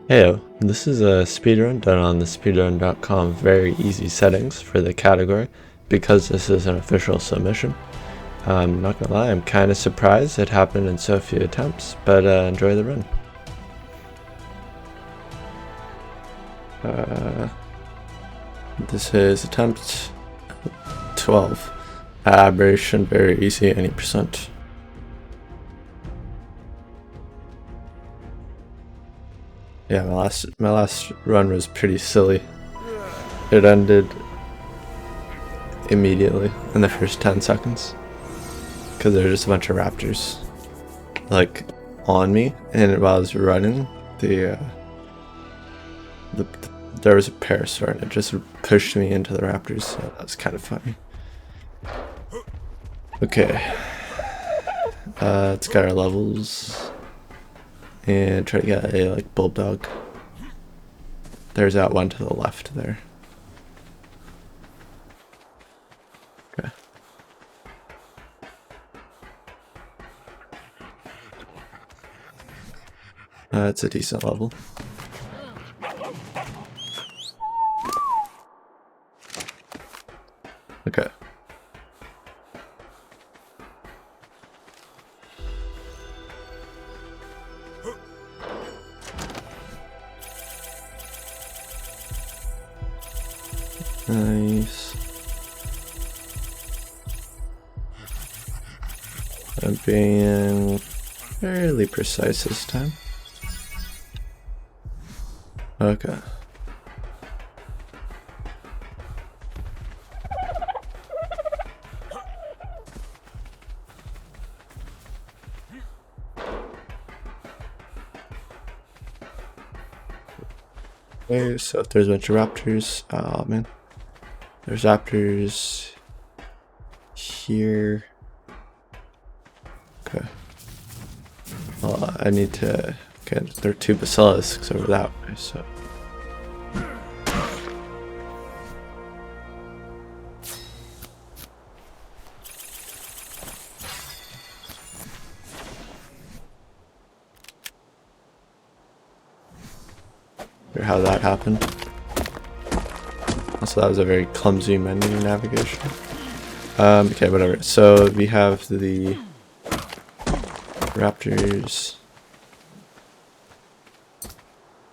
Heyo, this is a speedrun done on the speedrun.com very easy settings for the category because this is an official submission. I'm not gonna lie, I'm kind of surprised it happened in so few attempts, but enjoy the run. This is attempt 12. Aberration, very easy, any percent. Yeah, my last run was pretty silly. It ended immediately in the first 10 seconds because there were just a bunch of raptors like on me, and while I was running, there was a parasaur and it just pushed me into the raptors, so that was kind of funny. Okay, let's get our levels and try to get a bulldog. There's that one to the left there. Okay. It's a decent level. Okay. Nice. I'm being fairly precise this time. Okay. Okay, so if there's a bunch of raptors, oh man. There's raptors here. Okay. Well, I need to. Okay, there are two basilisks over that way, so. How that happened. Also, that was a very clumsy menu navigation. Okay, whatever. So we have the raptors.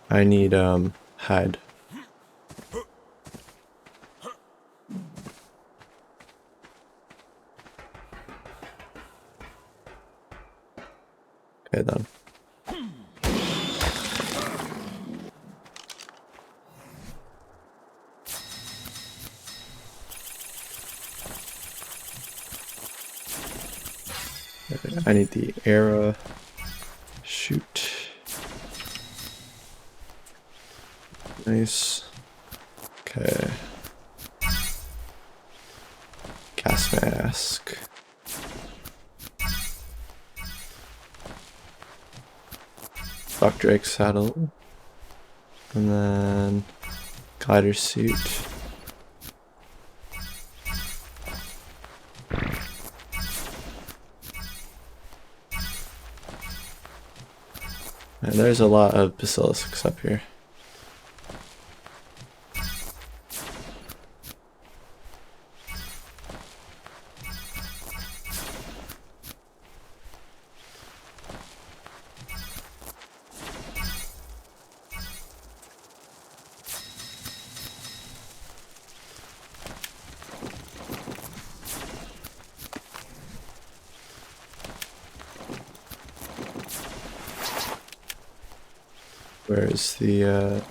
I need hide. Okay then. I need the arrow. Shoot. Nice. Okay. Gas mask. Buck Drake saddle. And then glider suit. And there's a lot of basilisks up here. Where's the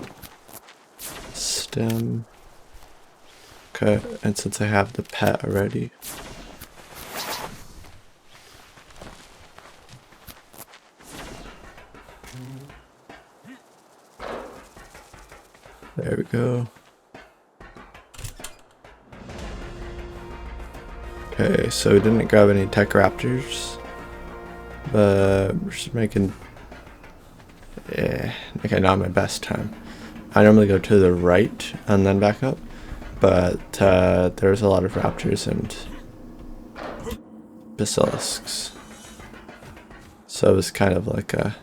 stem? Okay, and since I have the pet already. There we go. Okay, so we didn't grab any tech raptors, but we're just making. Okay, not my best time. I normally go to the right and then back up, but there's a lot of raptors and basilisks, so it was kind of like a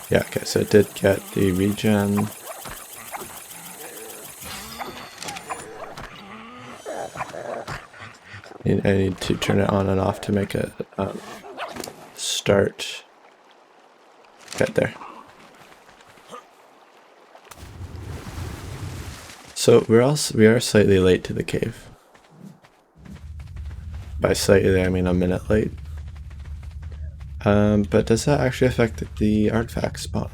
Yeah, okay, so it did get the regen. I need to turn it on and off to make it start. Get there. So we are slightly late to the cave. By slightly, I mean a minute late. But does that actually affect the artifact spawn?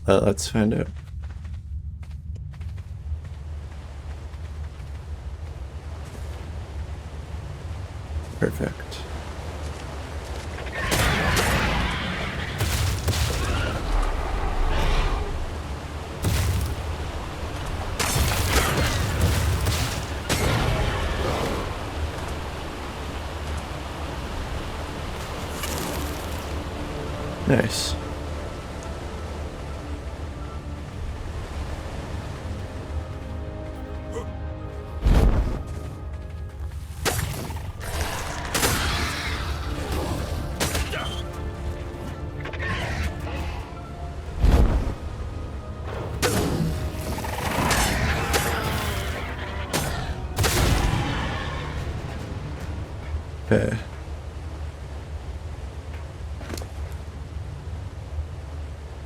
Let's find out. Perfect. Nice. Okay.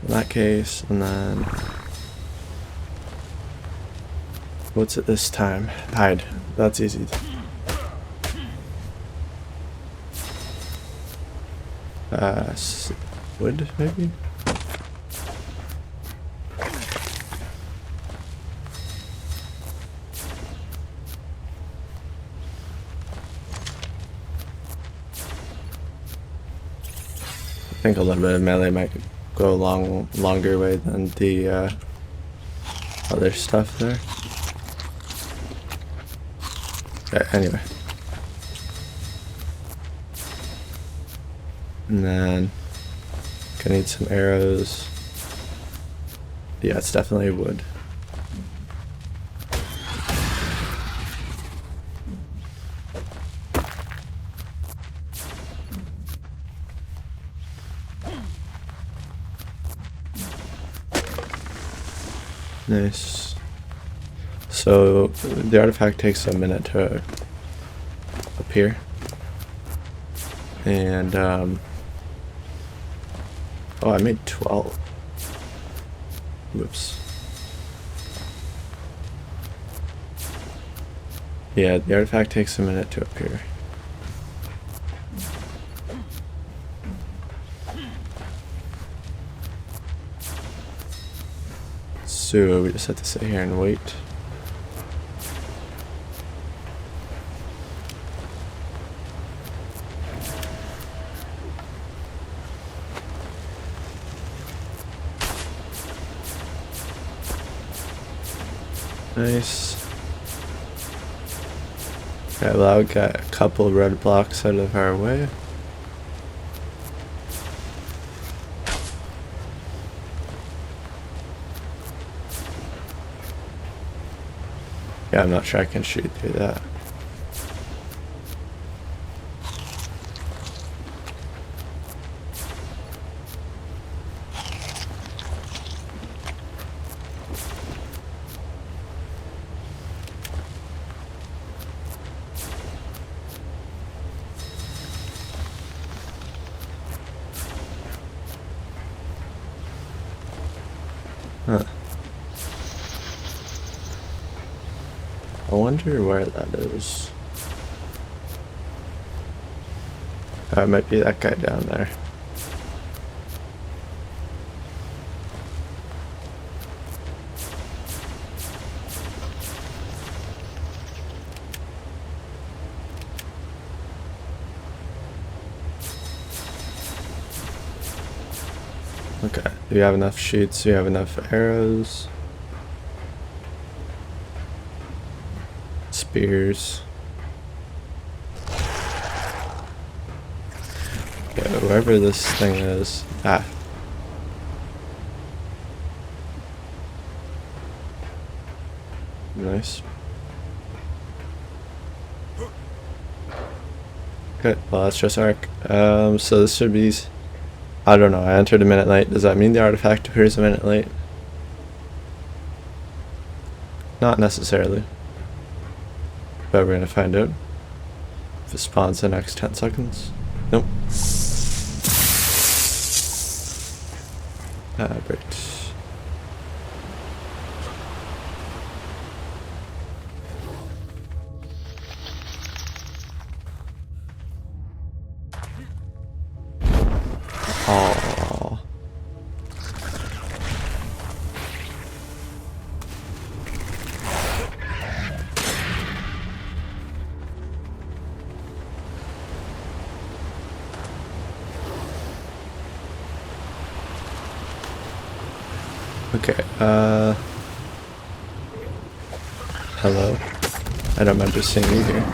In that case, and then what's it this time? Hide. That's easy. Wood maybe? I think a little bit of melee might go a longer way than the other stuff there. Anyway. And then gonna need some arrows. Yeah, it's definitely wood. Nice. So the artifact takes a minute to appear, and oh, I made 12. Whoops. Yeah, the artifact takes a minute to appear. So we just have to sit here and wait. Nice. Okay, well, we got a couple red blocks out of our way. Yeah, I'm not sure I can shoot through that. Huh. I wonder where that is. It might be that guy down there. Okay, do you have enough shoots? Do you have enough arrows? Spears. Yeah, wherever this thing is. Ah. Nice. Okay, well that's just Ark. So this should be I don't know, I entered a minute late. Does that mean the artifact appears a minute late? Not necessarily. But we're gonna find out. If it spawns the next 10 seconds. Nope. Great. Aww. Okay, hello. I don't remember seeing you here.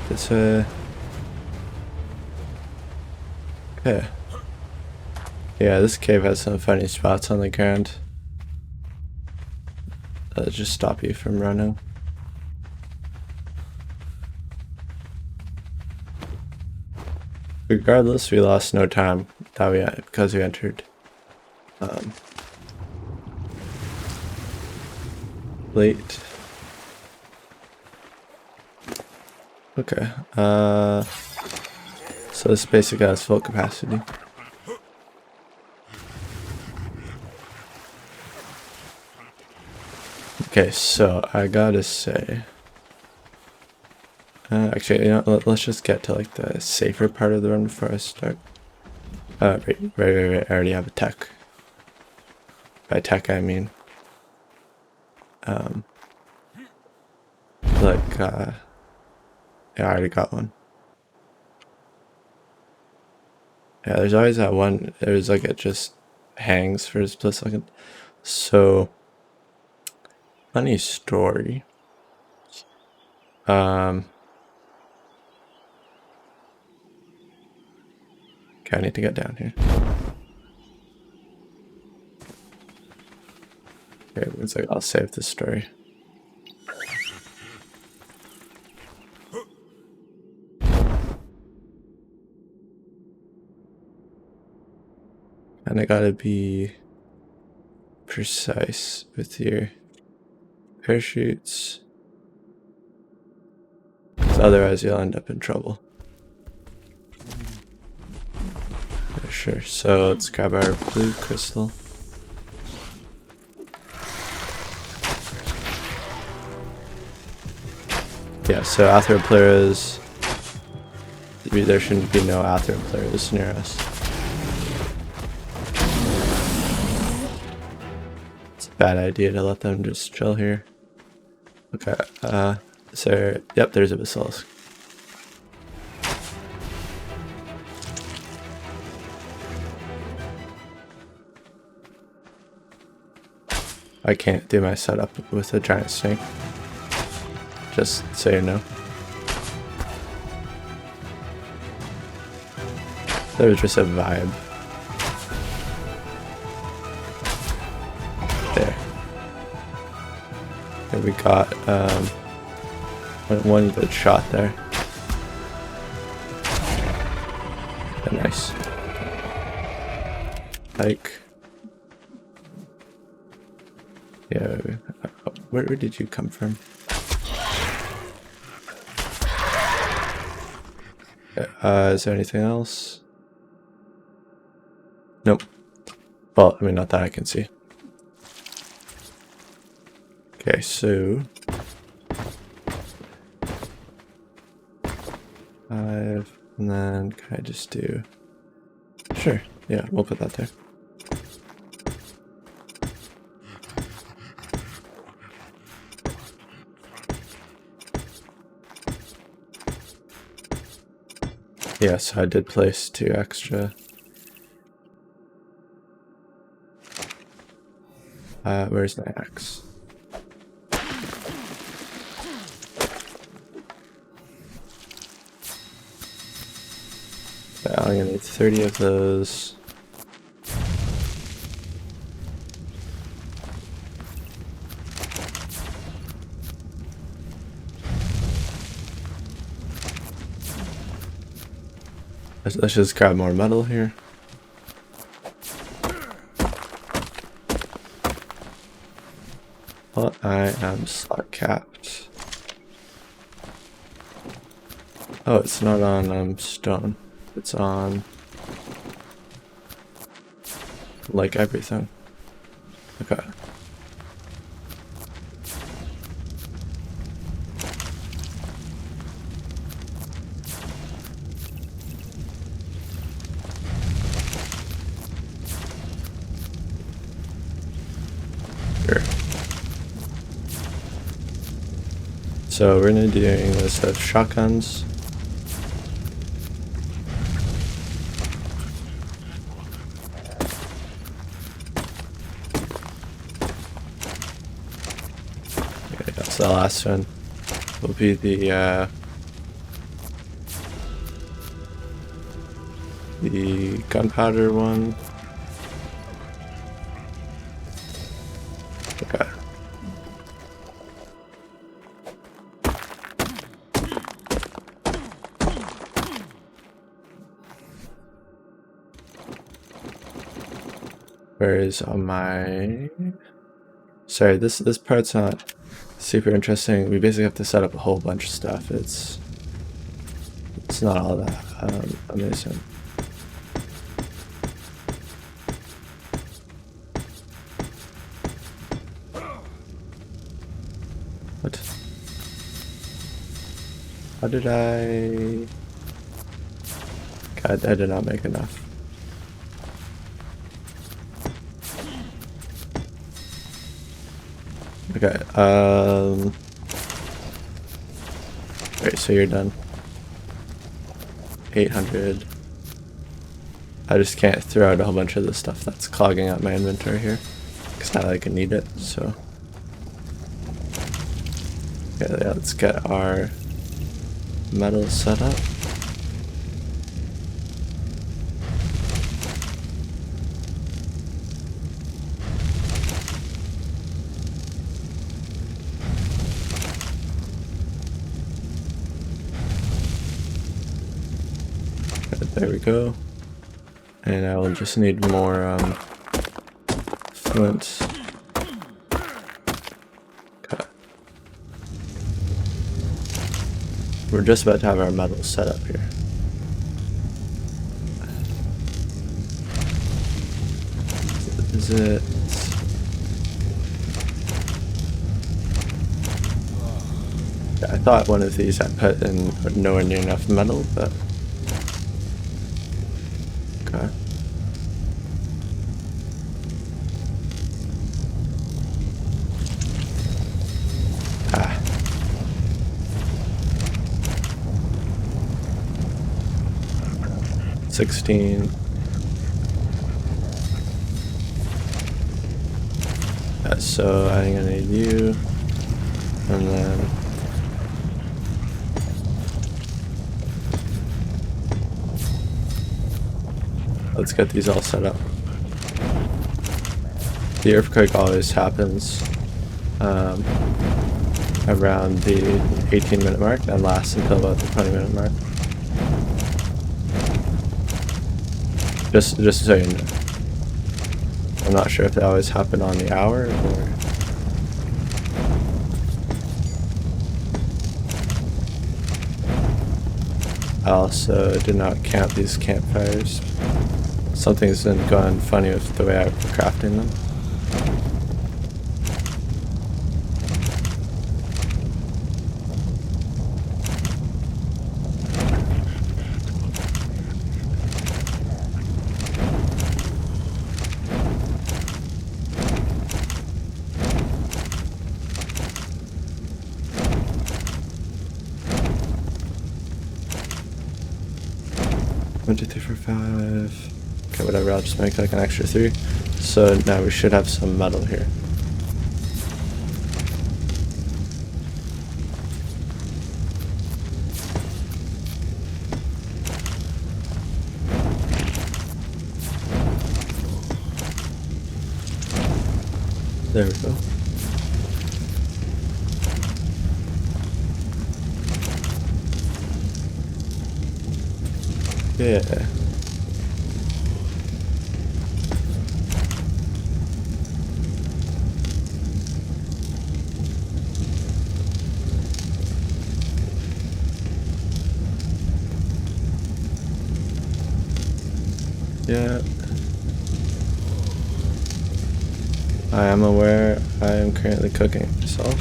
This okay. Yeah, this cave has some funny spots on the ground. That'll just stop you from running. Regardless, we lost no time because we entered late. Okay, so this basically has full capacity. Okay, so I gotta say, actually, you know, let's just get to like the safer part of the run before I start. Right, I already have a tech. By tech, I mean, yeah, I already got one. Yeah, there's always that one. There's like it just hangs for a split second. So, funny story. Okay, I need to get down here. Okay, it's like I'll save this story. And I gotta be precise with your parachutes, because otherwise you'll end up in trouble. Yeah, sure, so let's grab our blue crystal. Yeah, so Atheropleras, there shouldn't be no Atheropleras near us. Bad idea to let them just chill here. Okay, so, yep, there's a basilisk. I can't do my setup with a giant snake. Just so you know. There was just a vibe. We got one good shot there. Yeah, nice. Like, yeah. Where did you come from? Is there anything else? Nope. Well, I mean, not that I can see. Okay, so 5, and then can I just do? Sure, yeah, we'll put that there. Yeah, so I did place 2 extra. Where's my axe? I'm gonna need 30 of those. Let's just grab more metal here. Well, I am slot capped. Oh, it's not on stone. It's on like everything. Okay. Sure. So we're gonna be doing this with shotguns. Okay, that's the last one. Will be the gunpowder one. Okay. Where is on my... Sorry, this part's not super interesting. We basically have to set up a whole bunch of stuff. It's not all that amazing. What? How did I... God, I did not make enough. Okay, Wait, so you're done. 800. I just can't throw out a whole bunch of the stuff that's clogging up my inventory here. Because now I can need it, so. Okay, yeah, let's get our metal set up. There we go. And I will just need more flint. Okay. We're just about to have our metal set up here. Is it? I thought one of these I put in nowhere near enough metal, but okay. Ah. $16. So I'm gonna need you, and then let's get these all set up. The earthquake always happens around the 18-minute mark and lasts until about the 20-minute mark. Just so you know. I'm not sure if they always happen on the hour or... I also did not count these campfires. Something's been gone funny with the way I'm crafting them. One, two, three, four, five. Okay, whatever, I'll just make like an extra 3. So now we should have some metal here. There we go. Yeah. Yeah. I am aware I am currently cooking myself.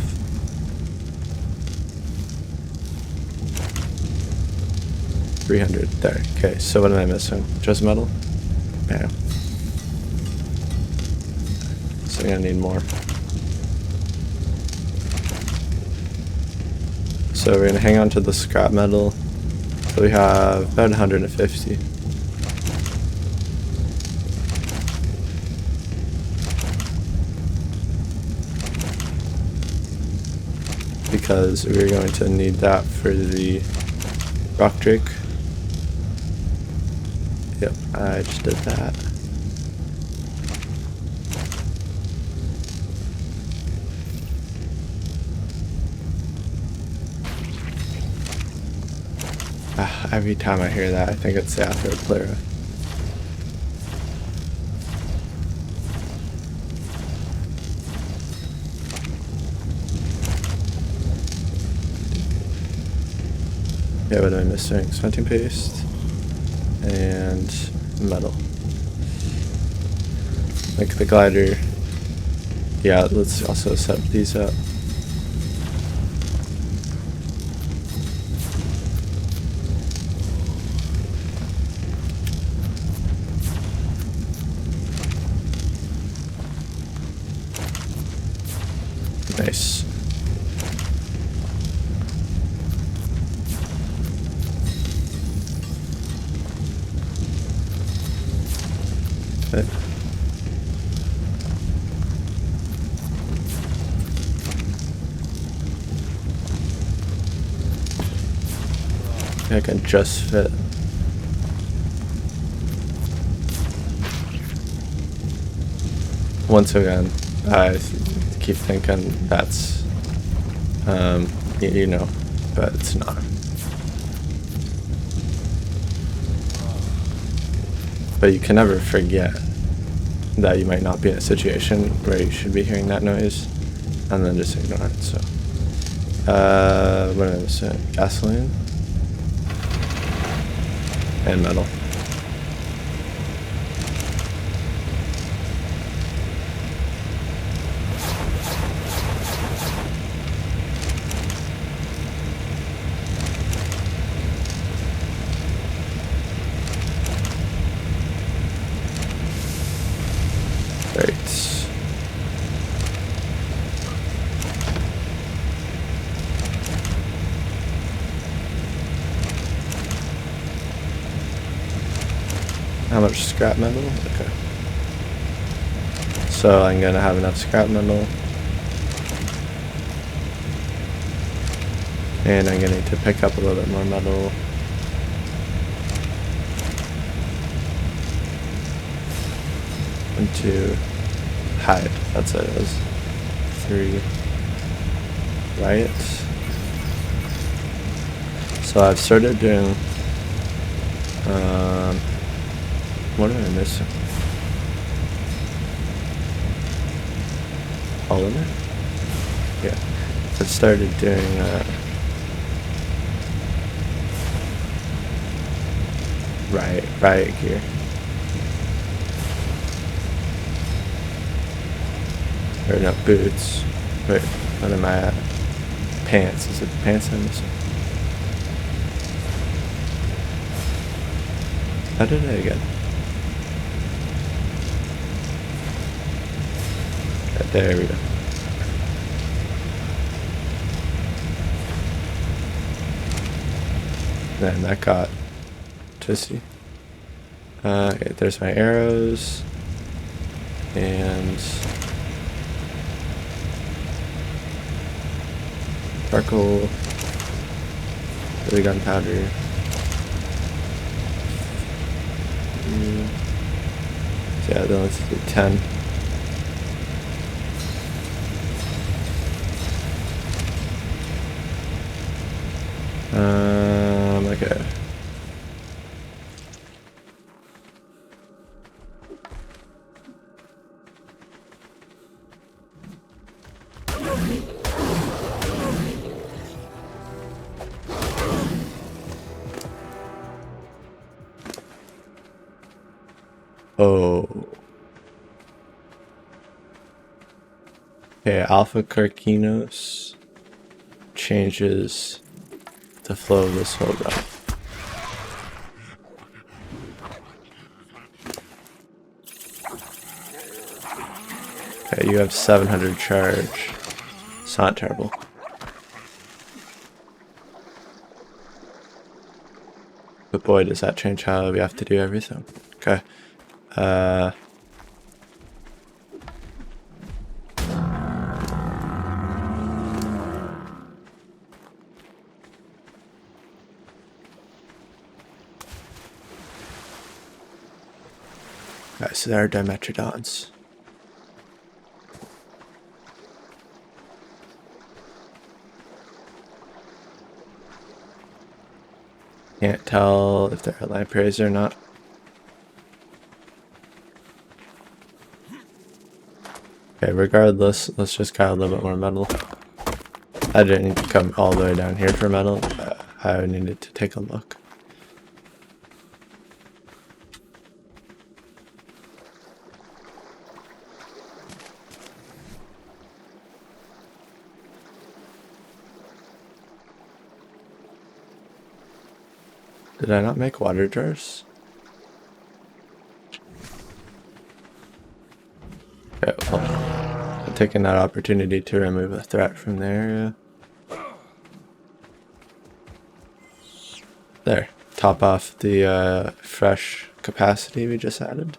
$300 there. Okay, so what am I missing? Just metal? Yeah. So I'm gonna need more. So we're gonna hang on to the scrap metal. So we have about 150. Because we're going to need that for the rock drake. Yep, I just did that. Every time I hear that, I think it's the after player. Yeah, what am I missing? Cementing paste and metal. Like the glider. Yeah, let's also set these up. Nice. Okay. I can just fit. Once again, I keep thinking that's, you know, but it's not. But you can never forget that you might not be in a situation where you should be hearing that noise, and then just ignore it. So, what am I missing? Gasoline and metal. How much scrap metal? Okay. So I'm gonna have enough scrap metal. And I'm gonna need to pick up a little bit more metal. And to hide. That's what it is. 3. Right. So I've started doing what am I missing? All in it? Yeah. I've started doing riot gear. Or no, boots. Wait, what am I at? Pants. Is it the pants I'm missing? How did I get? There we go. Then that got twisty. Okay, there's my arrows. And charcoal. The gunpowder. So yeah, then let's do 10. Okay. Oh. Okay, alpha carcinos changes the flow of this whole run. Okay, you have 700 charge. It's not terrible. But boy, does that change how we have to do everything. Okay. Okay, so there are Dimetrodons. Can't tell if they're lampreys or not. Okay, regardless, let's just got a little bit more metal. I didn't come all the way down here for metal. I needed to take a look. Did I not make water jars? Okay, well, I'm taking that opportunity to remove a threat from the area. There, top off the fresh capacity we just added.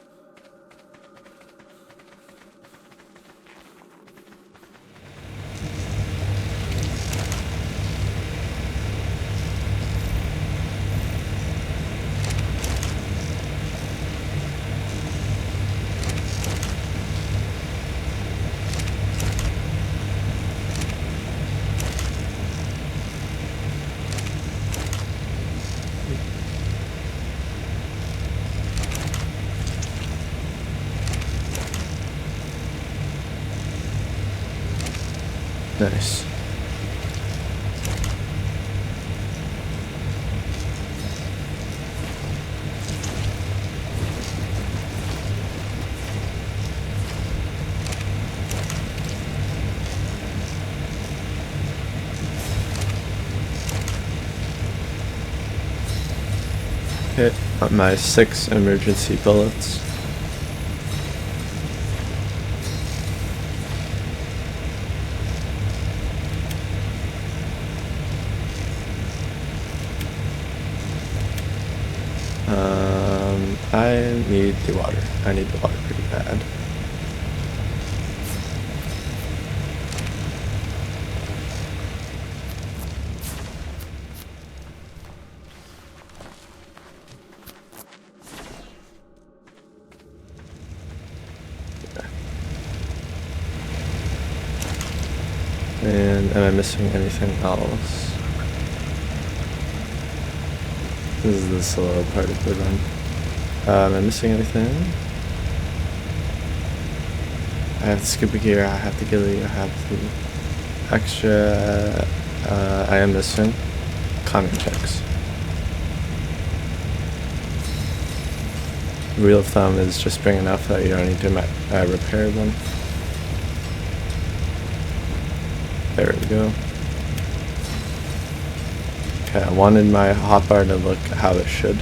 Nice. Hit my 6 emergency bullets. I need the water. I need the water pretty bad. And am I missing anything else? This is the slow part of the run. Am I missing anything? I have the scuba gear, I have the ghillie, I have the extra. I am missing climbing checks. Rule of thumb is just bring enough that you don't need to repair them. There we go. Okay, I wanted my hotbar to look how it should.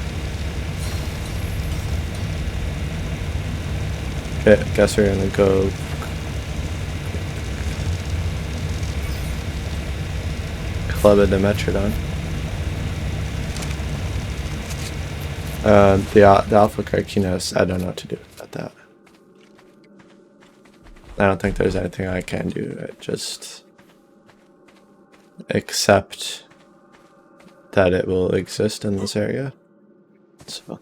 Okay, guess we're gonna go club a Dimetrodon. The Alpha Carcinos, I don't know what to do about that. I don't think there's anything I can do. Just accept that it will exist in this area. So.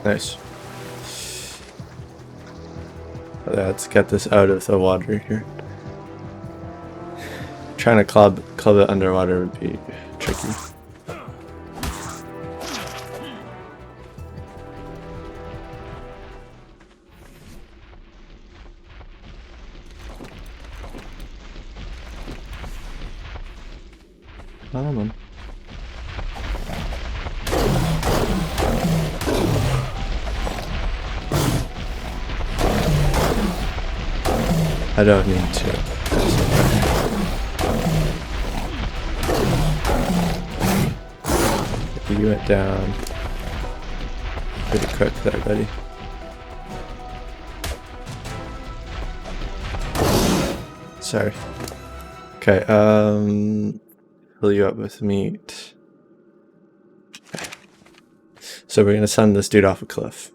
Nice. Let's get this out of the water here. Trying to club it underwater would be tricky. Come on. I don't need to. You went down pretty quick there, buddy. Sorry. Okay, fill you up with meat. Okay. So we're gonna send this dude off a cliff.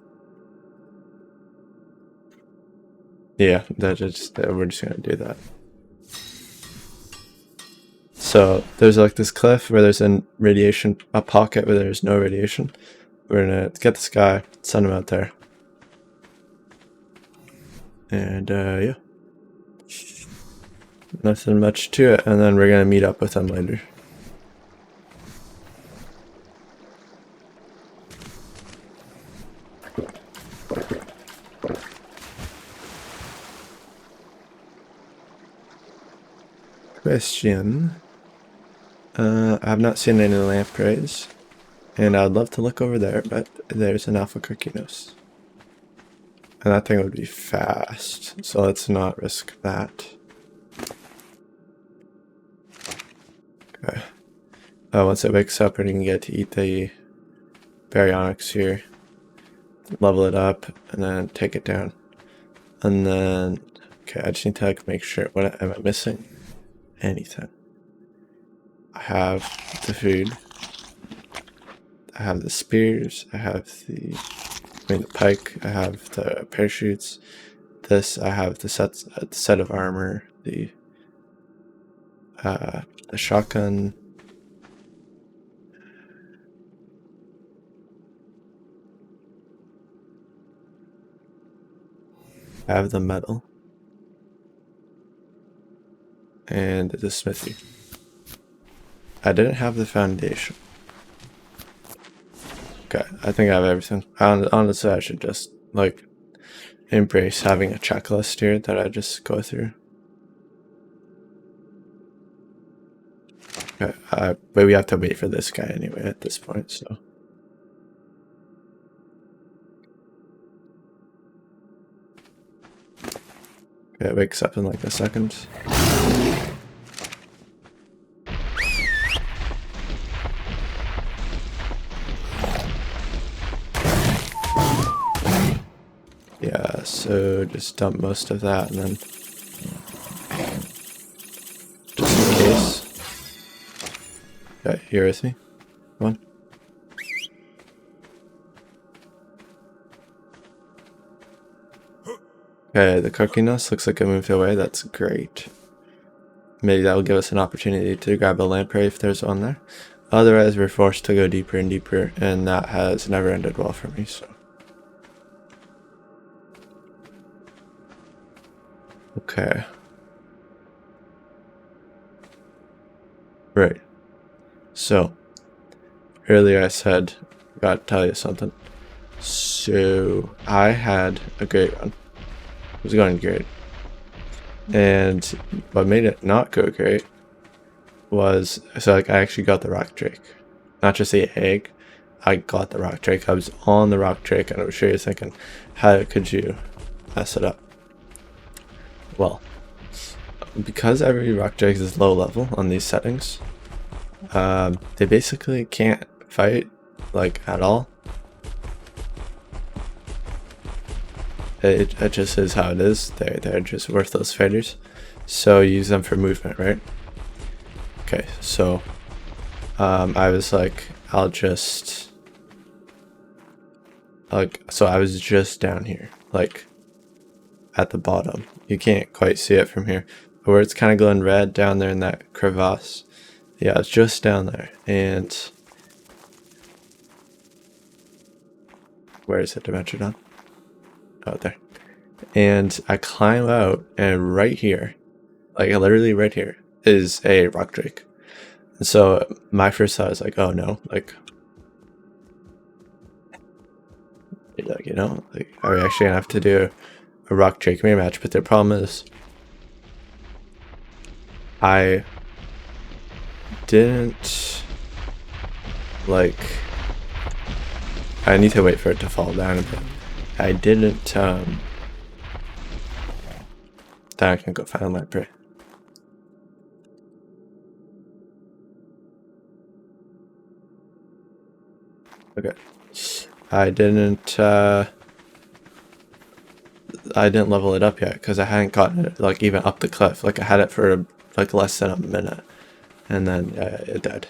Yeah, we're just gonna do that. So there's like this cliff where there's a pocket where there's no radiation. We're gonna get this guy, send him out there. And yeah. Nothing much to it, and then we're gonna meet up with him later. Question. I have not seen any lampreys, and I'd love to look over there, but there's an alpha carcinos. And that thing would be fast, so let's not risk that. Okay. Once it wakes up, we're gonna get to eat the baryonyx here, level it up, and then take it down. And then, okay, I just need to like make sure, what am I missing? Anything. I have the food. I have the spears. I have the pike. I have the parachutes. This, I have the set of armor. The shotgun. I have the metal. And the smithy. I didn't have the foundation. Okay, I think I have everything. Honestly, I should just like embrace having a checklist here that I just go through. Okay, but we have to wait for this guy anyway at this point, so. Okay, it wakes up in like a second. Yeah, so just dump most of that and then just in case. Okay, here with me. Come on. Okay, the carcinos looks like it moved away. That's great. Maybe that will give us an opportunity to grab a lamprey if there's one there. Otherwise, we're forced to go deeper and deeper, and that has never ended well for me, so. Okay. Right. So, earlier I said, gotta tell you something. So, I had a great run. It was going great. And what made it not go great was, so like I actually got the rock drake. Not just the egg, I got the rock drake. I was on the rock drake, and I'm sure you're thinking, how could you mess it up? Well, because every rock drake is low level on these settings, they basically can't fight like at all. It just is how it is. They're just worthless fighters. So use them for movement, right? Okay, so I was like, I'll just so I was just down here, like at the bottom. You can't quite see it from here, but where it's kind of glowing red down there in that crevasse. Yeah, it's just down there. And where is it? Dimension on? Oh, there. And I climb out, and right here, like literally right here, is a rock drake. And so my first thought is like, oh no, like you know, like are we actually gonna have to do a rock drake rematch? But the problem is, I didn't like. I need to wait for it to fall down a bit. I didn't. Then I can go find my prey. Okay. I didn't level it up yet because I hadn't gotten it like even up the cliff. Like I had it for like less than a minute, and then it died.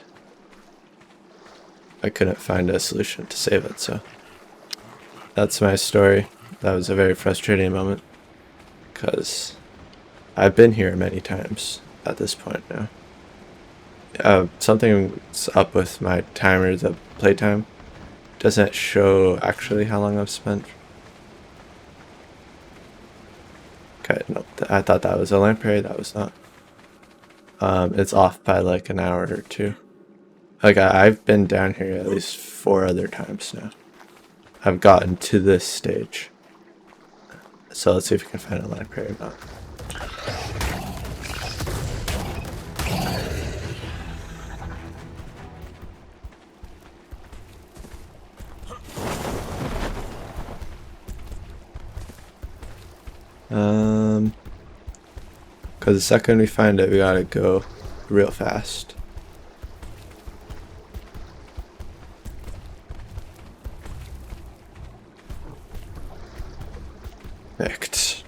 I couldn't find a solution to save it, so that's my story. That was a very frustrating moment because I've been here many times at this point now. Something's up with my timer. The playtime doesn't show actually how long I've spent. Okay, no, I thought that was a lamprey. That was not. It's off by like an hour or two. Like I've been down here at least 4 other times now. I've gotten to this stage. So let's see if we can find a lamprey or not. Because the second we find it, we gotta go real fast. Perfect.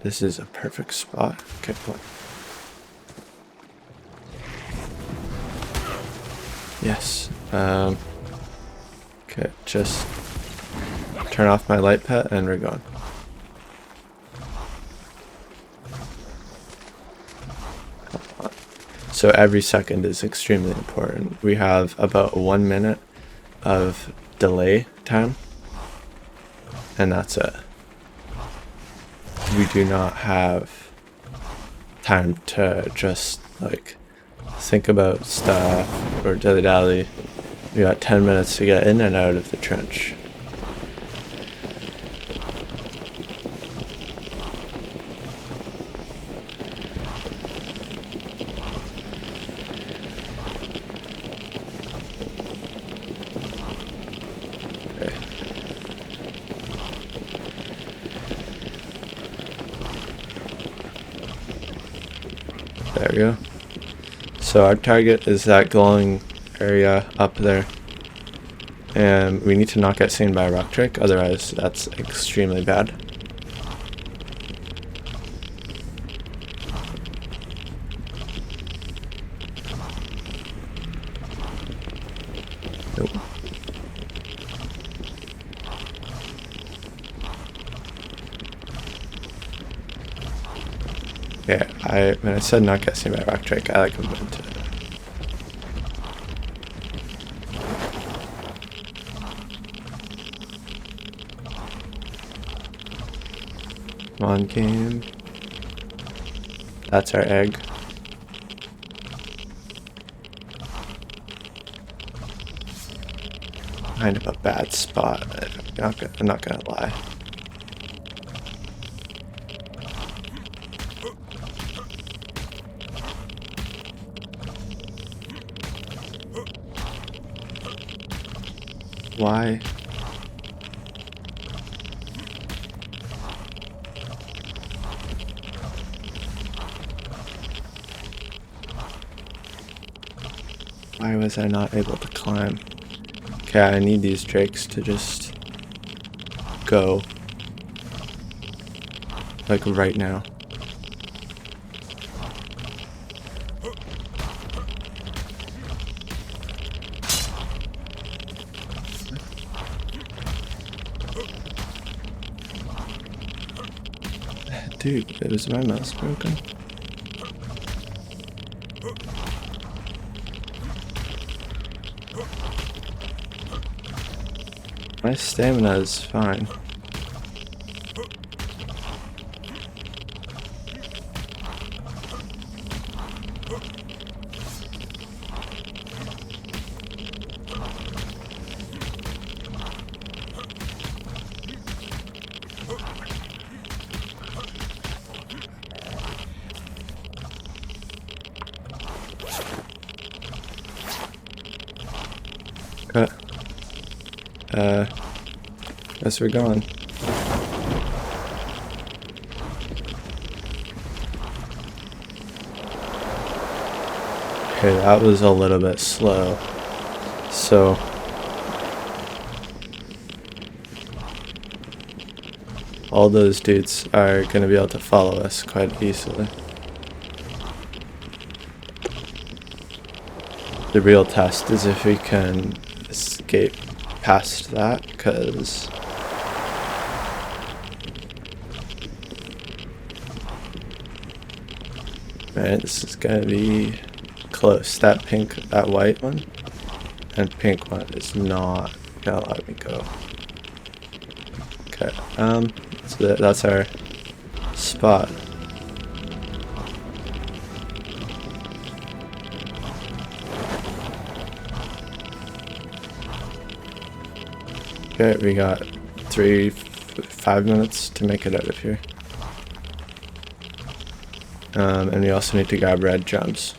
This is a perfect spot. Okay, what? Yes. Okay, just turn off my light pet and we're going. So every second is extremely important. We have about 1 minute of delay time, and that's it. We do not have time to just like think about stuff or dilly-dally. We got 10 minutes to get in and out of the trench. There we go. So our target is that glowing area up there. And we need to not get seen by a rock drake, otherwise that's extremely bad. Nope. Yeah, when I said not get seen by a rock drake, I like movement. Come on, game. That's our egg. Kind of a bad spot. I'm not gonna lie. Why? Why was I not able to climb? Okay, I need these drakes to just go. Like right now. Dude, was my mouse broken? My stamina is fine. Guess we're going. Okay, that was a little bit slow. So all those dudes are going to be able to follow us quite easily. The real test is if we can escape past that, because man, this is going to be close. That white one and pink one is not gonna let me go. Okay, so that's our spot. Okay, we got 5 minutes to make it out of here. And we also need to grab red gems.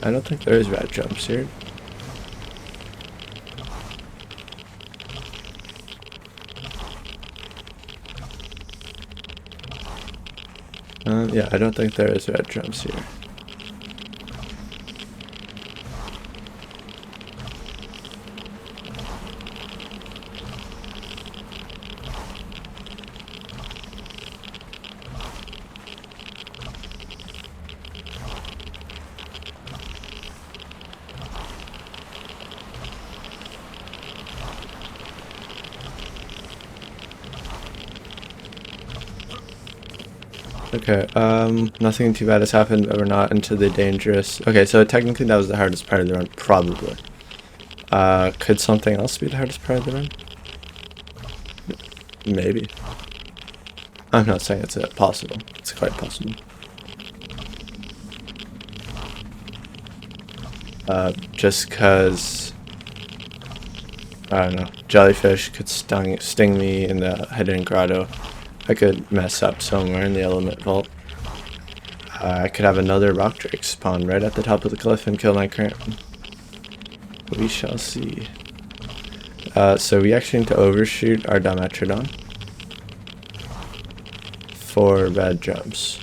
I don't think there is red jumps here. Yeah, I don't think there is red jumps here. Okay, nothing too bad has happened, but we're not into the dangerous... Okay, so technically that was the hardest part of the run, probably. Could something else be the hardest part of the run? Maybe. I'm not saying it's possible. It's quite possible. Just cause... I don't know. Jellyfish could sting me in the hidden grotto. I could mess up somewhere in the element vault. I could have another rock drake spawn right at the top of the cliff and kill my current one. We shall see. So we actually need to overshoot our Dimetrodon for red gems.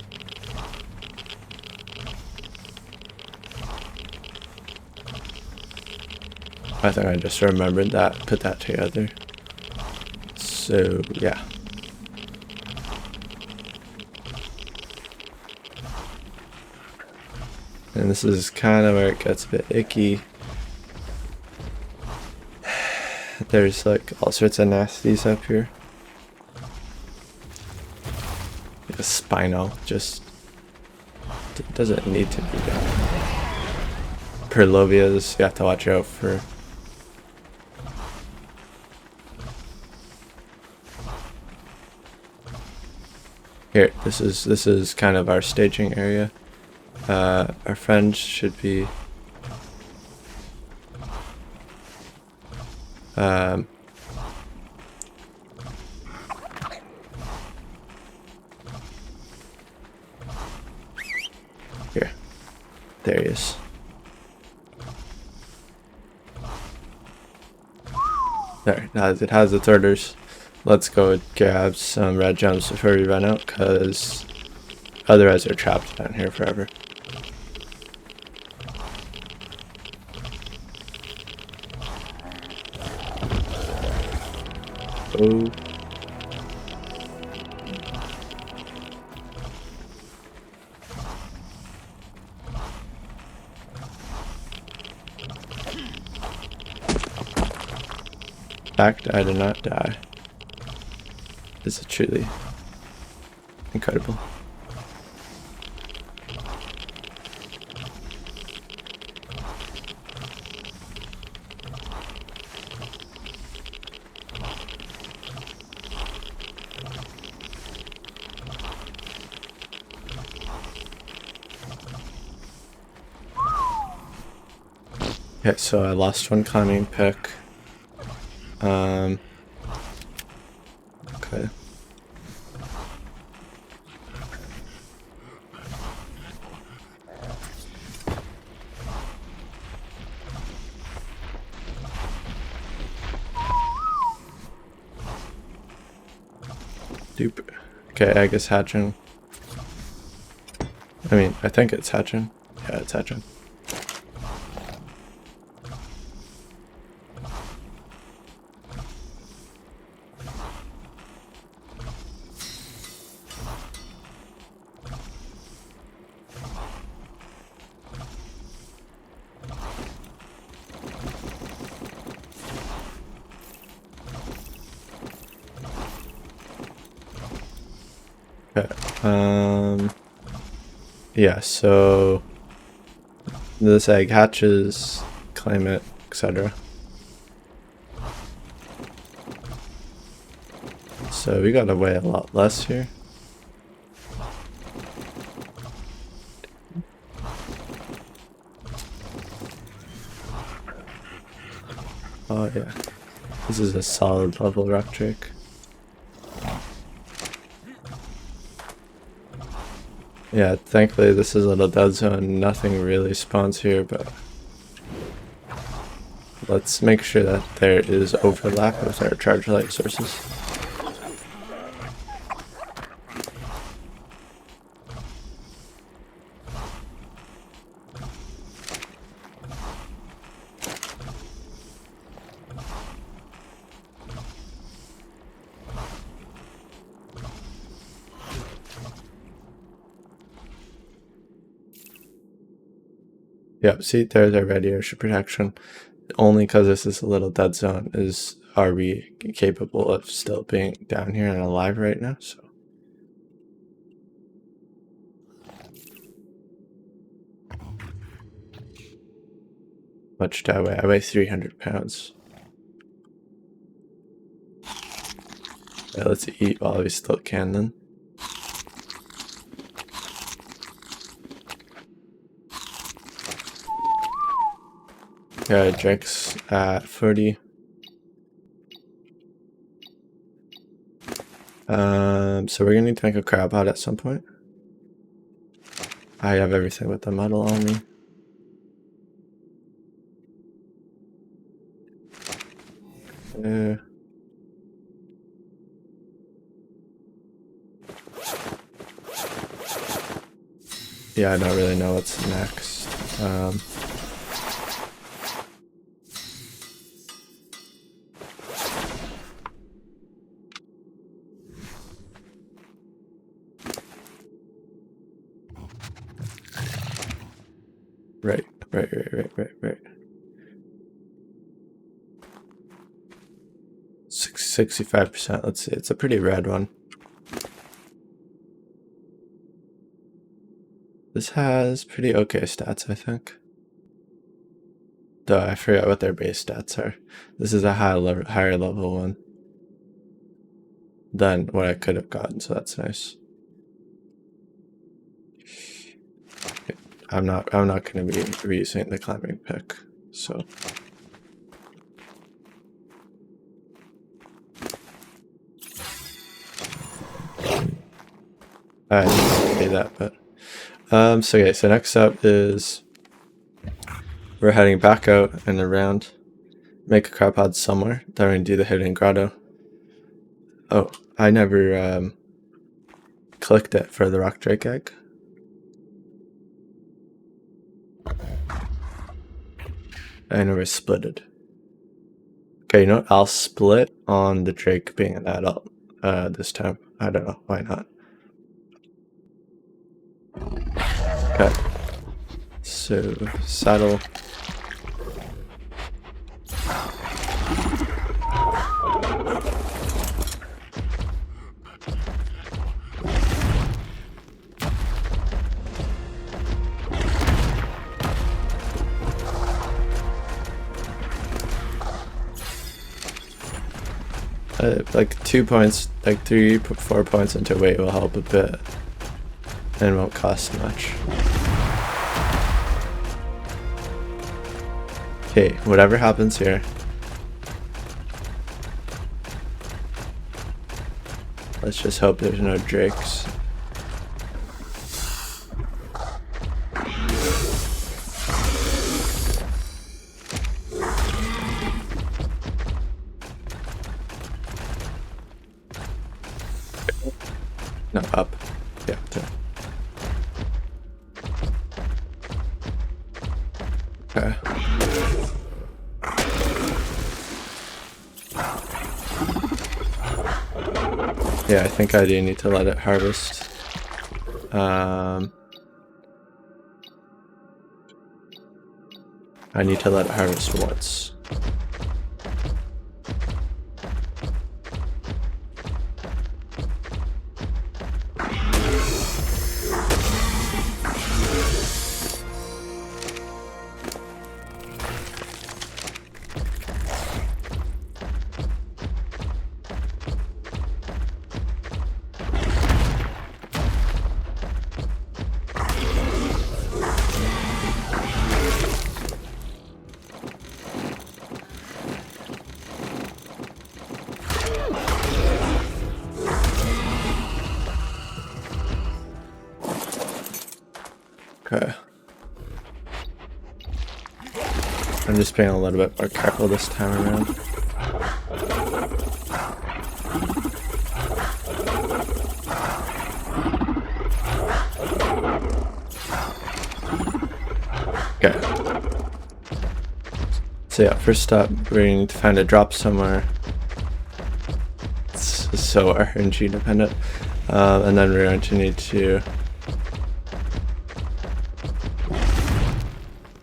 I think I just remembered that, put that together. So yeah. And this is kind of where it gets a bit icky. There's like all sorts of nasties up here. Like a Spino just doesn't need to be done. Perlovias, you have to watch out for. Here, this is kind of our staging area. Our friends should be here. There he is. There, it has its orders. Let's go grab some red gems before we run out, because otherwise we're trapped down here forever. Oh. In fact, I did not die. This is truly incredible. Okay, so I lost one climbing pick. Okay. Stupid. Okay, egg is hatching. I mean, I think it's hatching. Yeah, it's hatching. Okay. Yeah, so this egg hatches, claim it, etc. So we gotta weigh a lot less here. Oh yeah, this is a solid level rock drake. Yeah, thankfully this is a little dead zone, nothing really spawns here, but let's make sure that there is overlap with our charge light sources. Yep, see, there's our radiation protection. Only because this is a little dead zone are we capable of still being down here and alive right now, so. Much do I weigh? I weigh 300 pounds. Yeah, let's eat while we still can then. Yeah, Drake's at 40. So we're gonna need to make a crab pot at some point. I have everything with the metal on me. Yeah, I don't really know what's next. Right. 65%. Let's see. It's a pretty red one. This has pretty okay stats, I think. Duh, I forgot what their base stats are. This is a higher level one than what I could have gotten, so that's nice. I'm not going to be reusing the climbing pick, so. I didn't say that, but so next up is we're heading back out and around, make a crab pod somewhere, then we're gonna do the hidden grotto. Oh, I never clicked it for the rock drake egg. I never split it. Okay, you know what? I'll split on the drake being an adult this time. I don't know, why not? Okay. So, saddle. Like 2 points, like 4 points into weight will help a bit and won't cost much. Okay, whatever happens here, let's just hope there's no drakes. No, up. Yeah, there. Okay. Yeah, I think I do need to let it harvest. I need to let it harvest once. Okay. I'm just being a little bit more careful this time around. Okay. So yeah, first up, we need to find a drop somewhere. It's so RNG dependent. And then we're going to need to...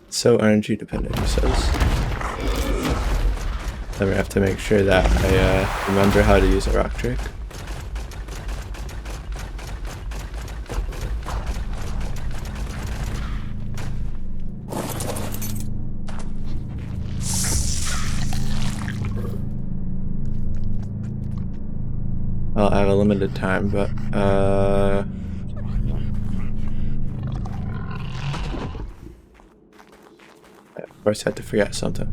So RNG dependent, he says. Then we have to make sure that I remember how to use a rock drake. Well, I have a limited time, but of course I had to forget something.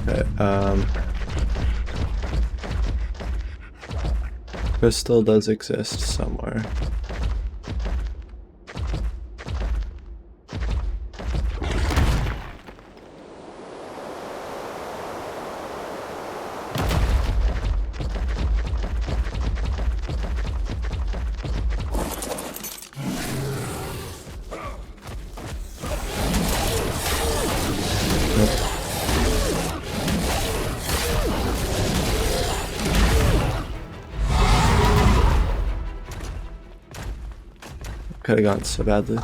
Okay, crystal does exist somewhere. Could have gone so badly.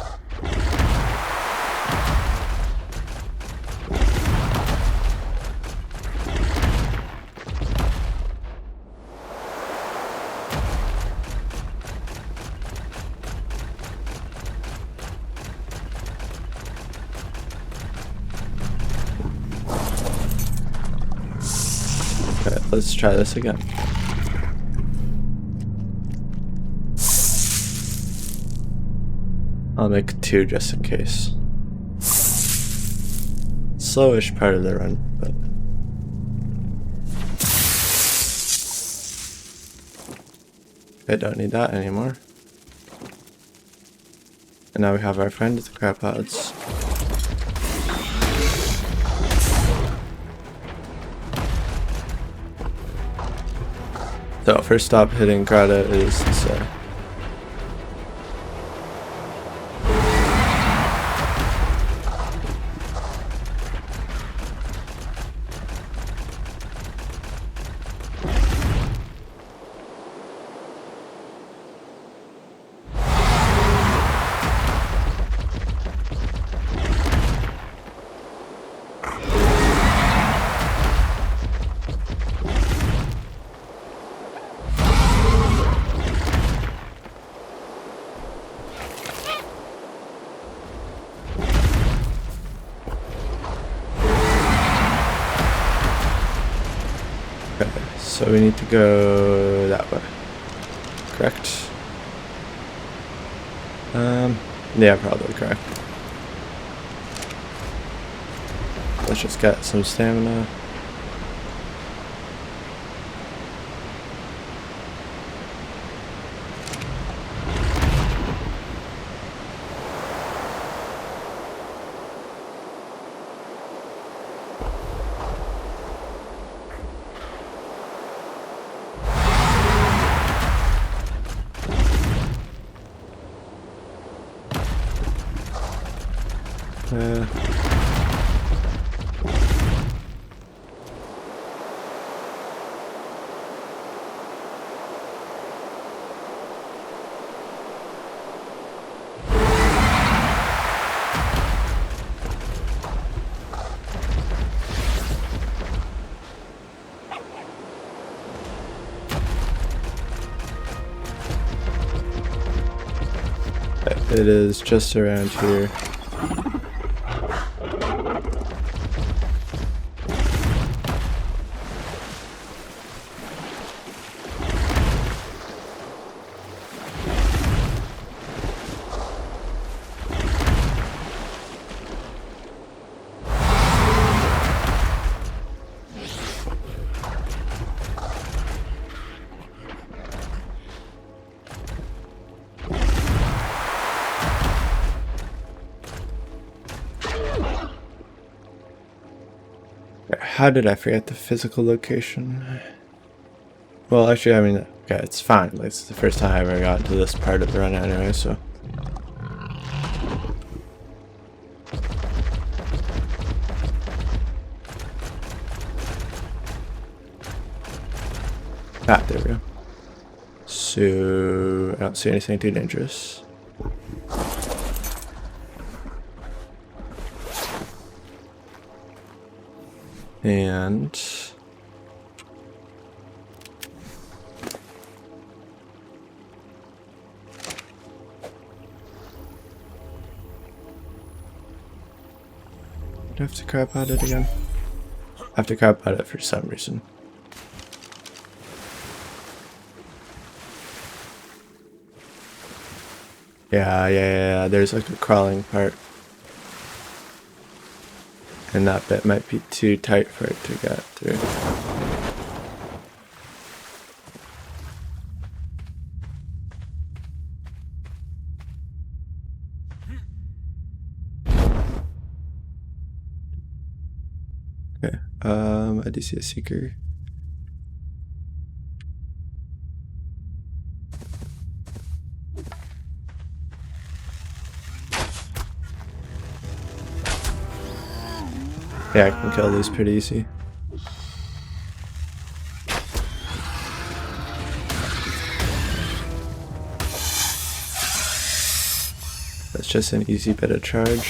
Okay, let's try this again. I'll make 2 just in case. Slowish part of the run, but... I don't need that anymore. And now we have our friend, the crab pods. So first stop hitting grotto is this, so we need to go that way, correct? Yeah, probably correct. Let's just get some stamina. It is just around here. How did I forget the physical location? Well, actually, I mean, okay, it's fine. Like, it's the first time I ever got into this part of the run anyway, so. Ah, there we go. So, I don't see anything too dangerous. And do I have to crap at it again? I have to crap at it for some reason. Yeah, there's like a crawling part. And that bit might be too tight for it to get through. Okay, I do see a seeker. Yeah, I can kill these pretty easy. That's just an easy bit of charge.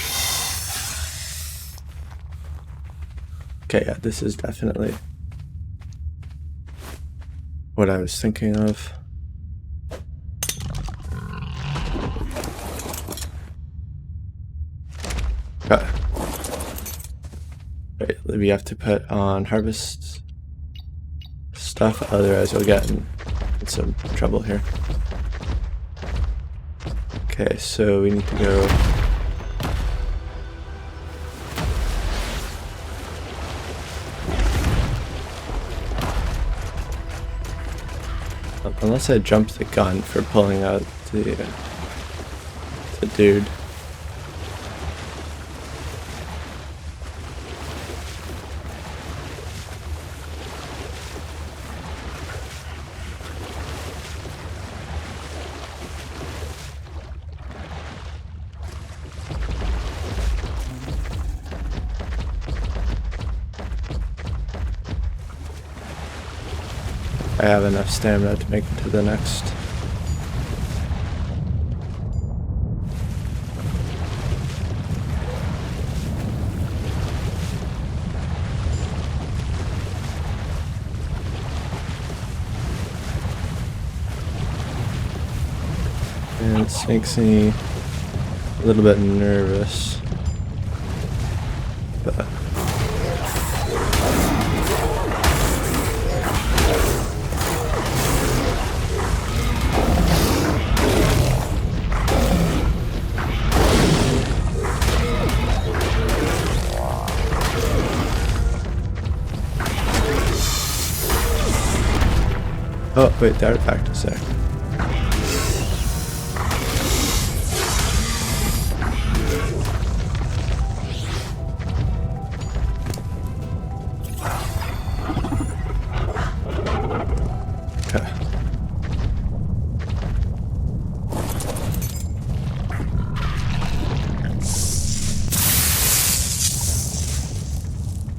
Okay, yeah, this is definitely what I was thinking of. Okay. Right, we have to put on harvest stuff, otherwise we'll get in some trouble here. Okay, so we need to go unless I jumped the gun for pulling out the dude. I have enough stamina to make it to the next. And it makes me a little bit nervous. But oh, wait, the artifact is there. Okay.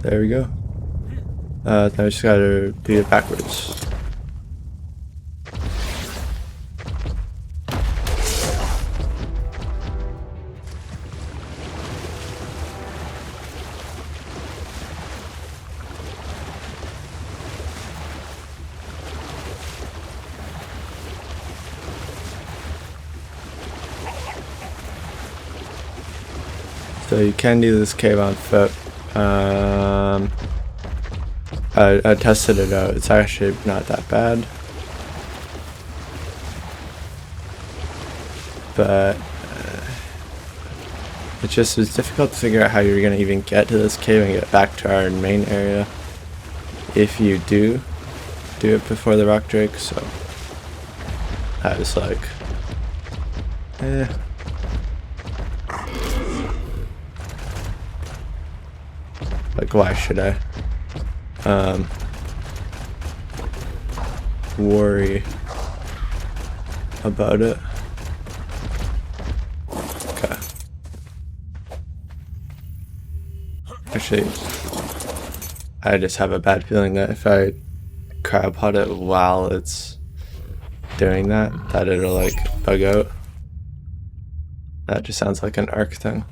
There we go. Now I just gotta do it backwards. So you can do this cave on foot. I tested it out. It's actually not that bad. But it's difficult to figure out how you're going to even get to this cave and get back to our main area if you do it before the rock drake. So I was like, like, why should I worry about it? Okay. Actually, I just have a bad feeling that if I crab pot it while it's doing that it'll like bug out. That just sounds like an Ark thing.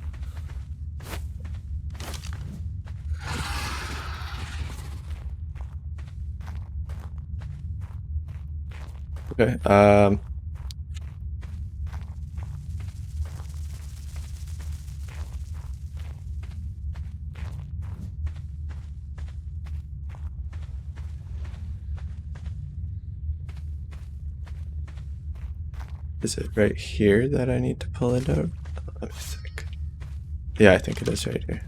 Okay, is it right here that I need to pull it out? Let me think. Yeah, I think it is right here.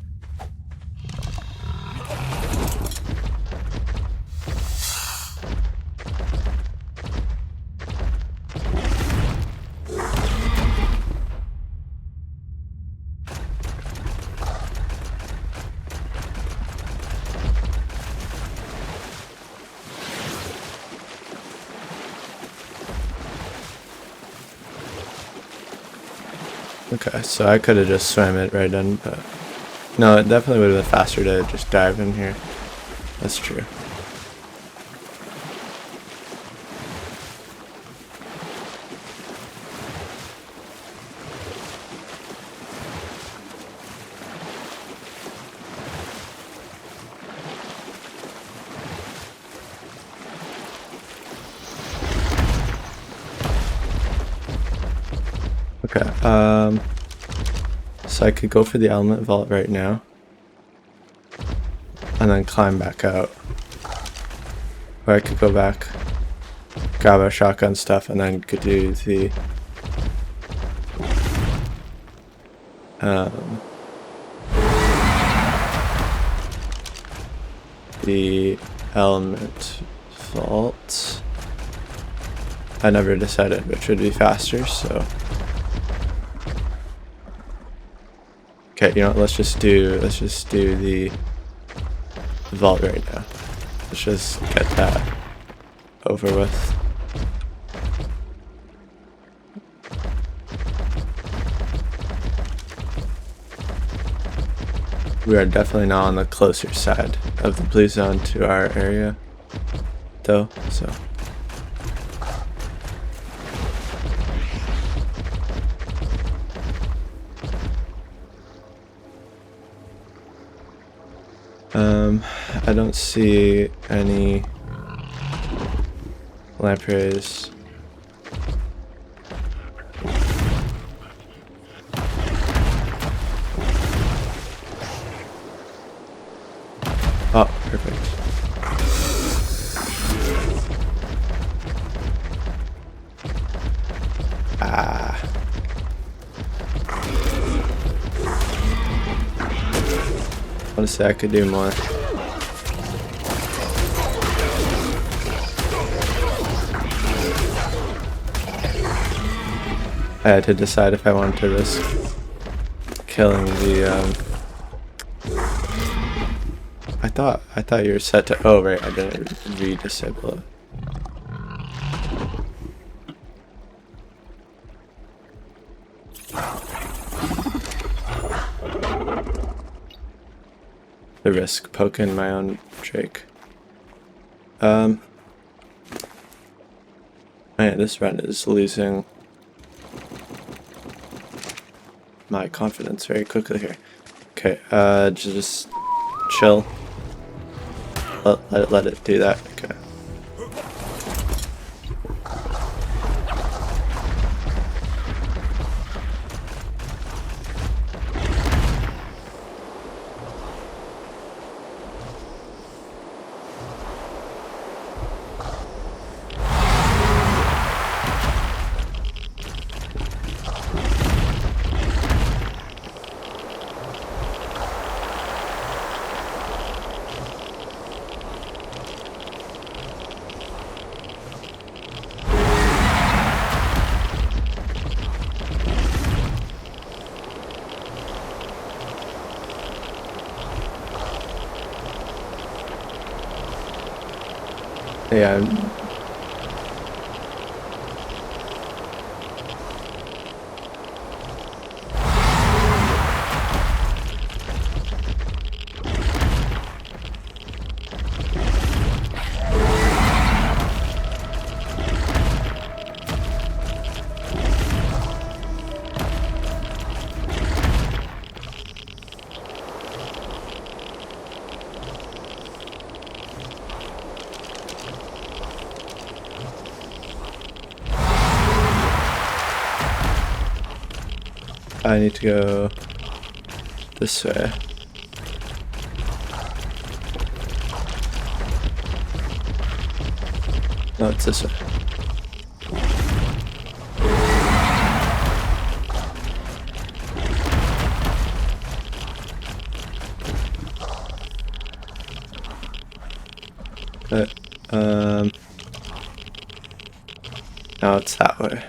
Okay, so I could have just swam it right in, but no, it definitely would have been faster to just dive in here. That's true. Okay, so I could go for the element vault right now and then climb back out, or I could go back, grab our shotgun stuff, and then could do the element vault. I never decided which would be faster, so okay, you know what, let's just do the vault right now. Let's just get that over with. We are definitely now on the closer side of the blue zone to our area though, so I don't see any lampreys. Oh, perfect. Honestly, I could do more. I had to decide if I wanted to risk killing the I thought you were set to, oh right, I didn't re-disable it. the risk poking my own Drake. Man, this run is losing my confidence very quickly here. Okay, just chill. Let it do that. Okay. Yeah. I need to go this way. No, it's this way. Now it's that way.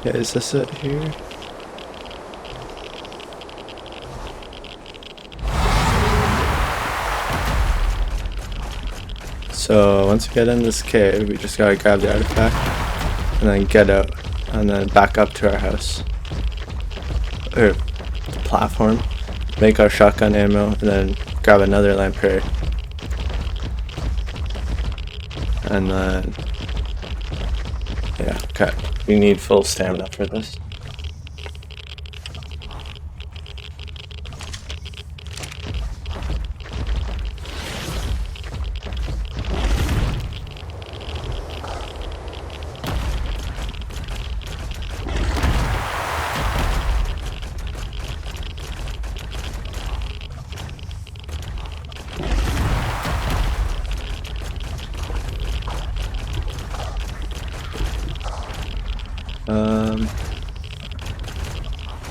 Yeah, is this it here? So once we get in this cave, we just gotta grab the artifact and then get out and then back up to our house. Or platform. Make our shotgun ammo and then grab another lamprey. And then yeah, okay. We need full stamina for this.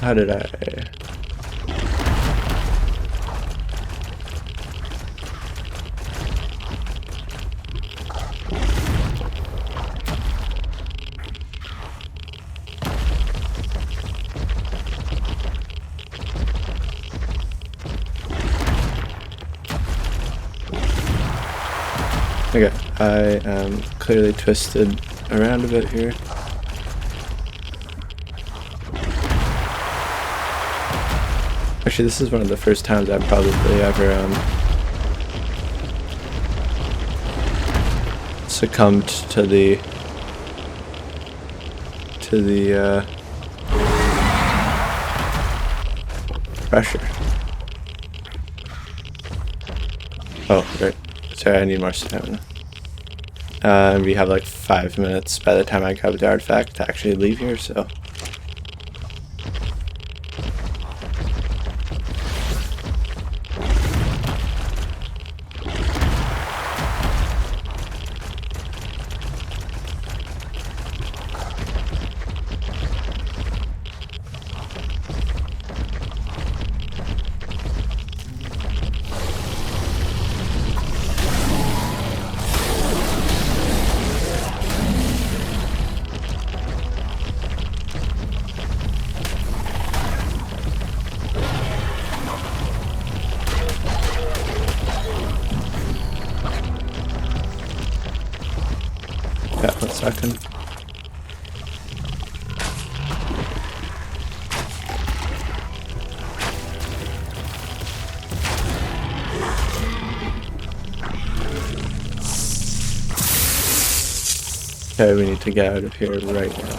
How did I? Okay, I am clearly twisted around a bit here. Actually, this is one of the first times I've probably ever succumbed to the pressure. Oh, right. Sorry, I need more stamina. We have like 5 minutes by the time I grab the artifact to actually leave here, so. Okay, we need to get out of here right now.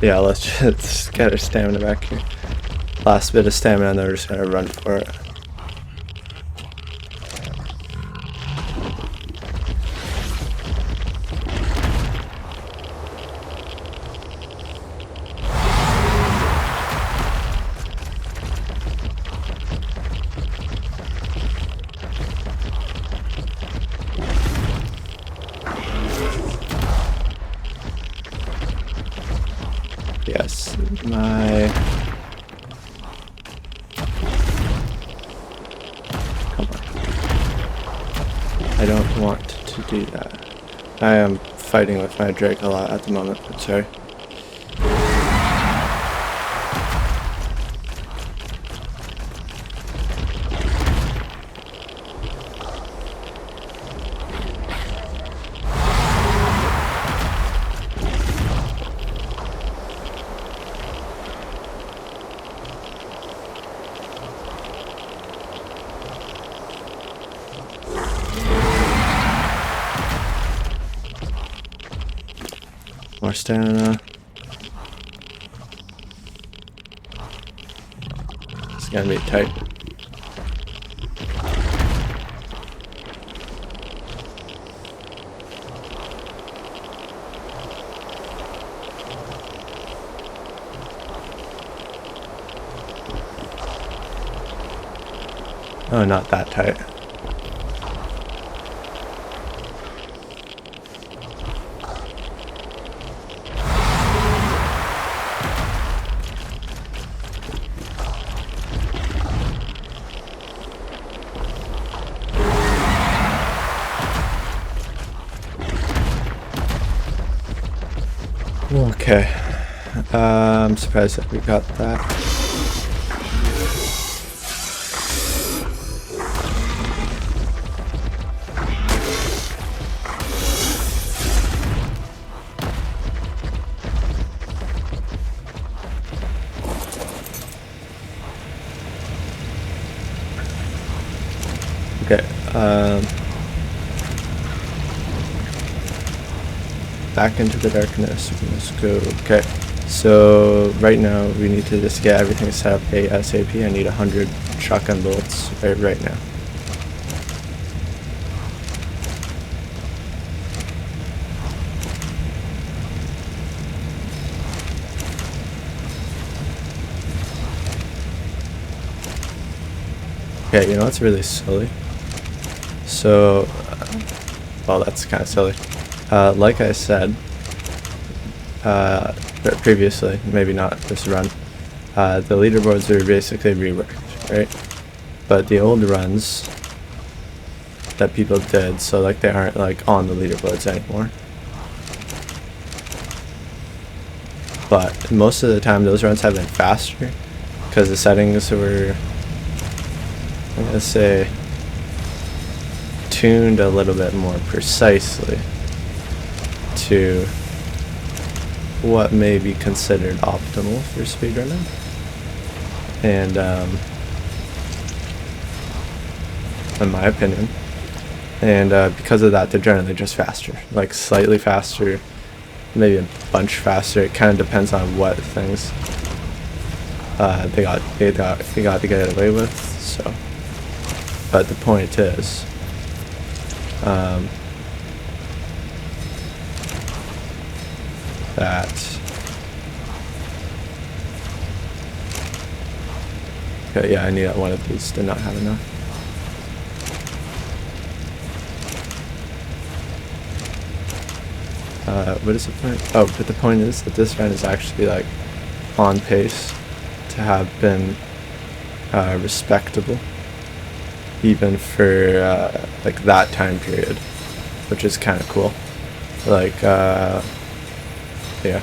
Yeah, let's just get our stamina back here. Last bit of stamina, and then we're just gonna run for it. Yes, come on. I don't want to do that. I am fighting with my Drake a lot at the moment, but sorry. More stamina. It's gonna be tight. Oh, not that tight. Okay, I'm surprised that we got that. Okay, back into the darkness. Let's go. Okay, so right now we need to just get everything set up ASAP. I need 100 shotgun bullets right now. Okay, you know what's really silly? So, well, that's kind of silly. Like I said previously, maybe not this run, the leaderboards are basically reworked, right? But the old runs that people did, so like they aren't like on the leaderboards anymore. But most of the time those runs have been faster because the settings were, I'm gonna say, tuned a little bit more precisely to what may be considered optimal for speedrunning. And in my opinion, and because of that, they're generally just faster, like slightly faster, maybe a bunch faster. It kind of depends on what things they got to get away with. So, but the point is, that okay, yeah, I need one of these to not have enough. What is the point? Oh, but the point is that this run is actually like on pace to have been respectable, even for like that time period, which is kind of cool. Like, yeah.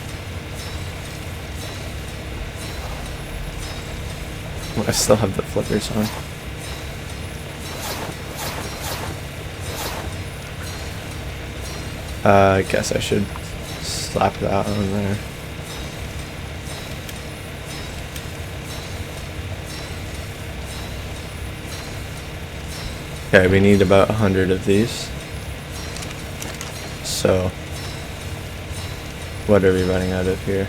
I still have the flippers on. I guess I should slap that on there. Okay, we need about 100 of these. So, what are we running out of here?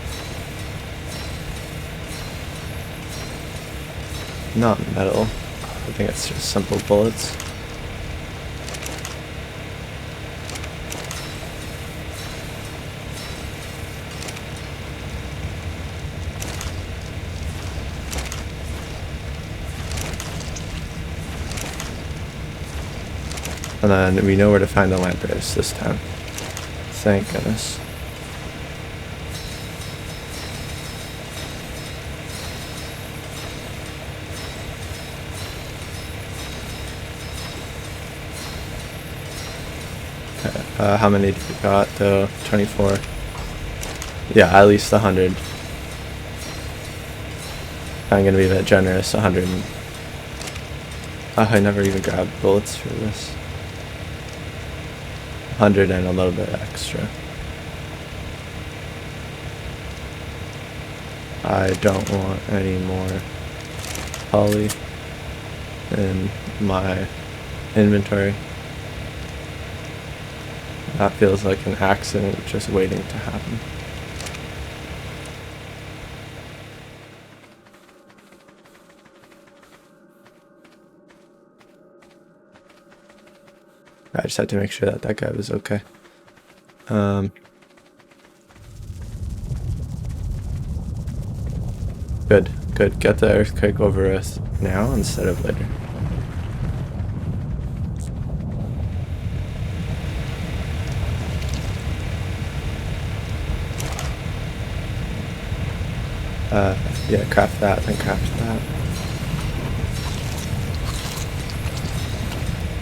Not metal. I think it's just simple bullets. And then we know where to find the lampreys this time. Thank goodness. Okay, how many did we got though? 24. Yeah, at least 100. I'm gonna be a bit generous, 100. I never even grabbed bullets for this. 100 and a little bit extra. I don't want any more poly in my inventory. That feels like an accident just waiting to happen. I just had to make sure that that guy was okay. Good. Get the earthquake over us now instead of later. Yeah, craft that, then craft that.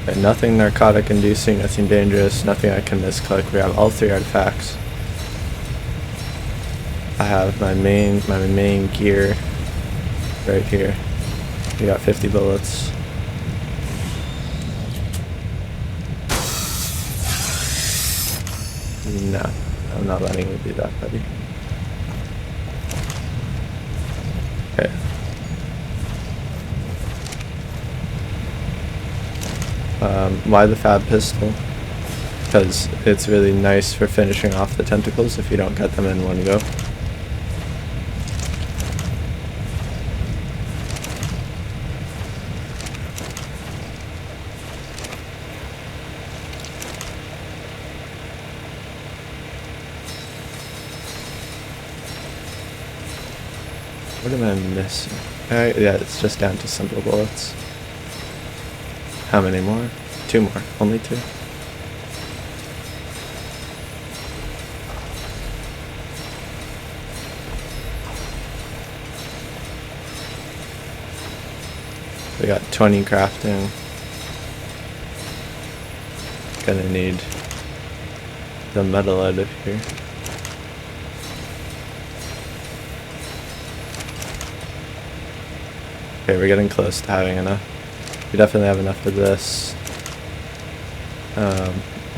Okay, nothing narcotic inducing, nothing dangerous, nothing I can misclick. We have all 3 artifacts. I have my main gear right here. We got 50 bullets. No, I'm not letting you do that, buddy. Okay. Why the fab pistol? Because it's really nice for finishing off the tentacles if you don't get them in one go. What am I missing? Yeah, it's just down to simple bullets. How many more? 2 more. Only 2. We got 20 crafting. Gonna need the metal out of here. Okay, we're getting close to having enough. We definitely have enough of this.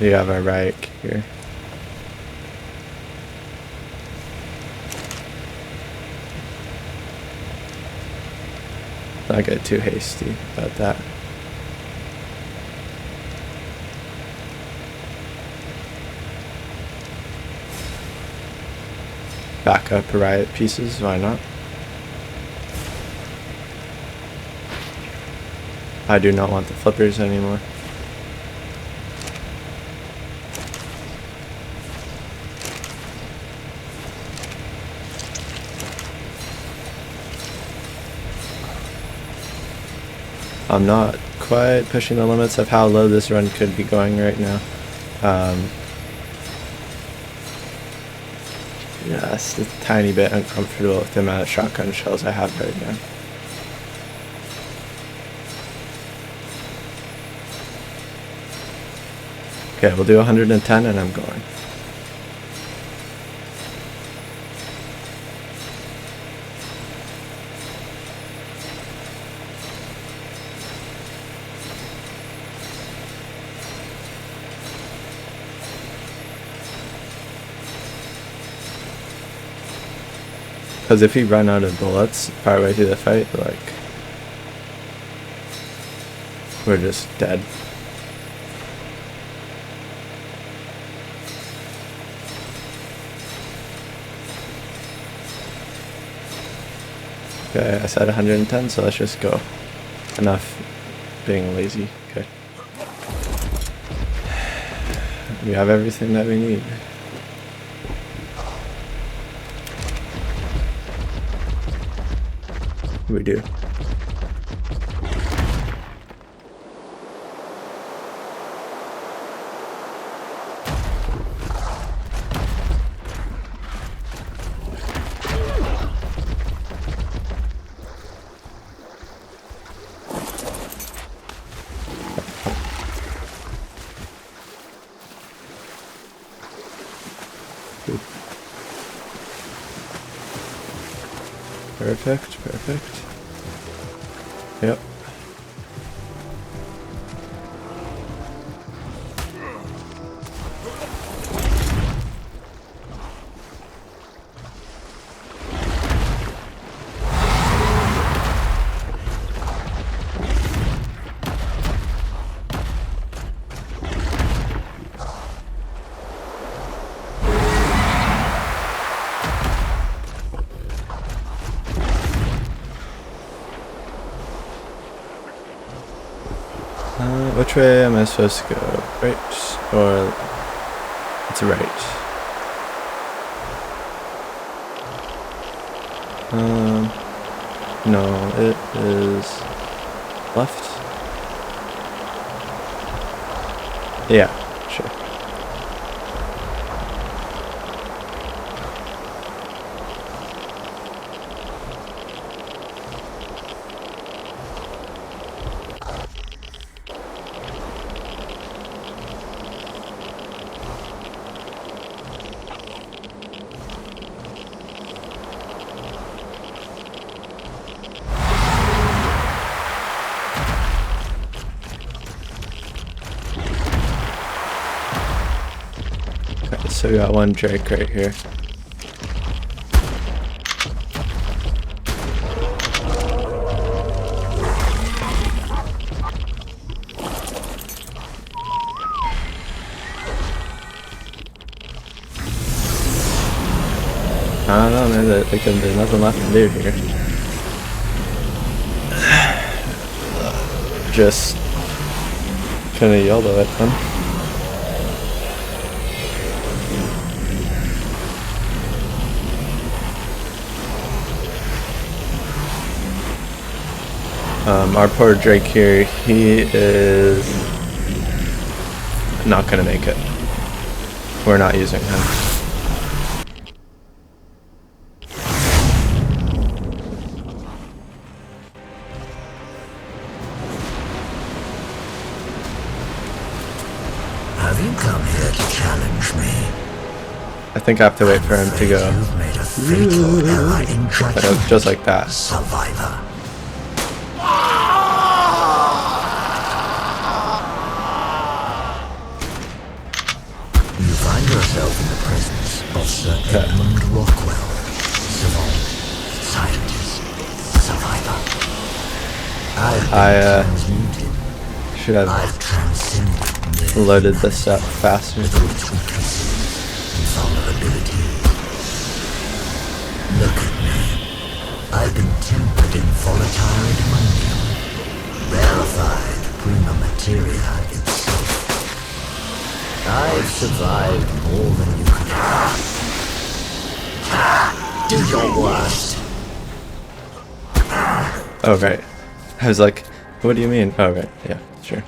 We have our right here. Don't get too hasty about that. Back up riot pieces, why not? I do not want the flippers anymore. I'm not quite pushing the limits of how low this run could be going right now. Just a tiny bit uncomfortable with the amount of shotgun shells I have right now. Okay, we'll do 110 and I'm going. Because if you run out of bullets partway through the fight, like, we're just dead. Okay, I said 110, so let's just go. Enough being lazy. Okay. We have everything that we need. We do. Perfect, perfect. Yep. Which way am I supposed to go? Right? Or it's right? No, it is left. Yeah, sure. So we got one Drake right here. I don't know, man. There's nothing left to do here. Just kind of YOLO it, then. Our poor Drake here, he is not gonna make it. We're not using him. Have you come here to challenge me? I think I have to wait for him to go. You've made a fatal error in judgment, Just like that. survivor. You find yourself in the presence of Sir Edmund Rockwell, savant, scientist, survivor. I should have I've transcended loaded this up faster. with all its weaknesses and vulnerabilities. Look at me. I've been tempered in volatile adamantium, rarefied prima materia itself. I've survived more than you could ask. Do your worst. Oh, right. I was like, what do you mean? Oh, right. Yeah, sure.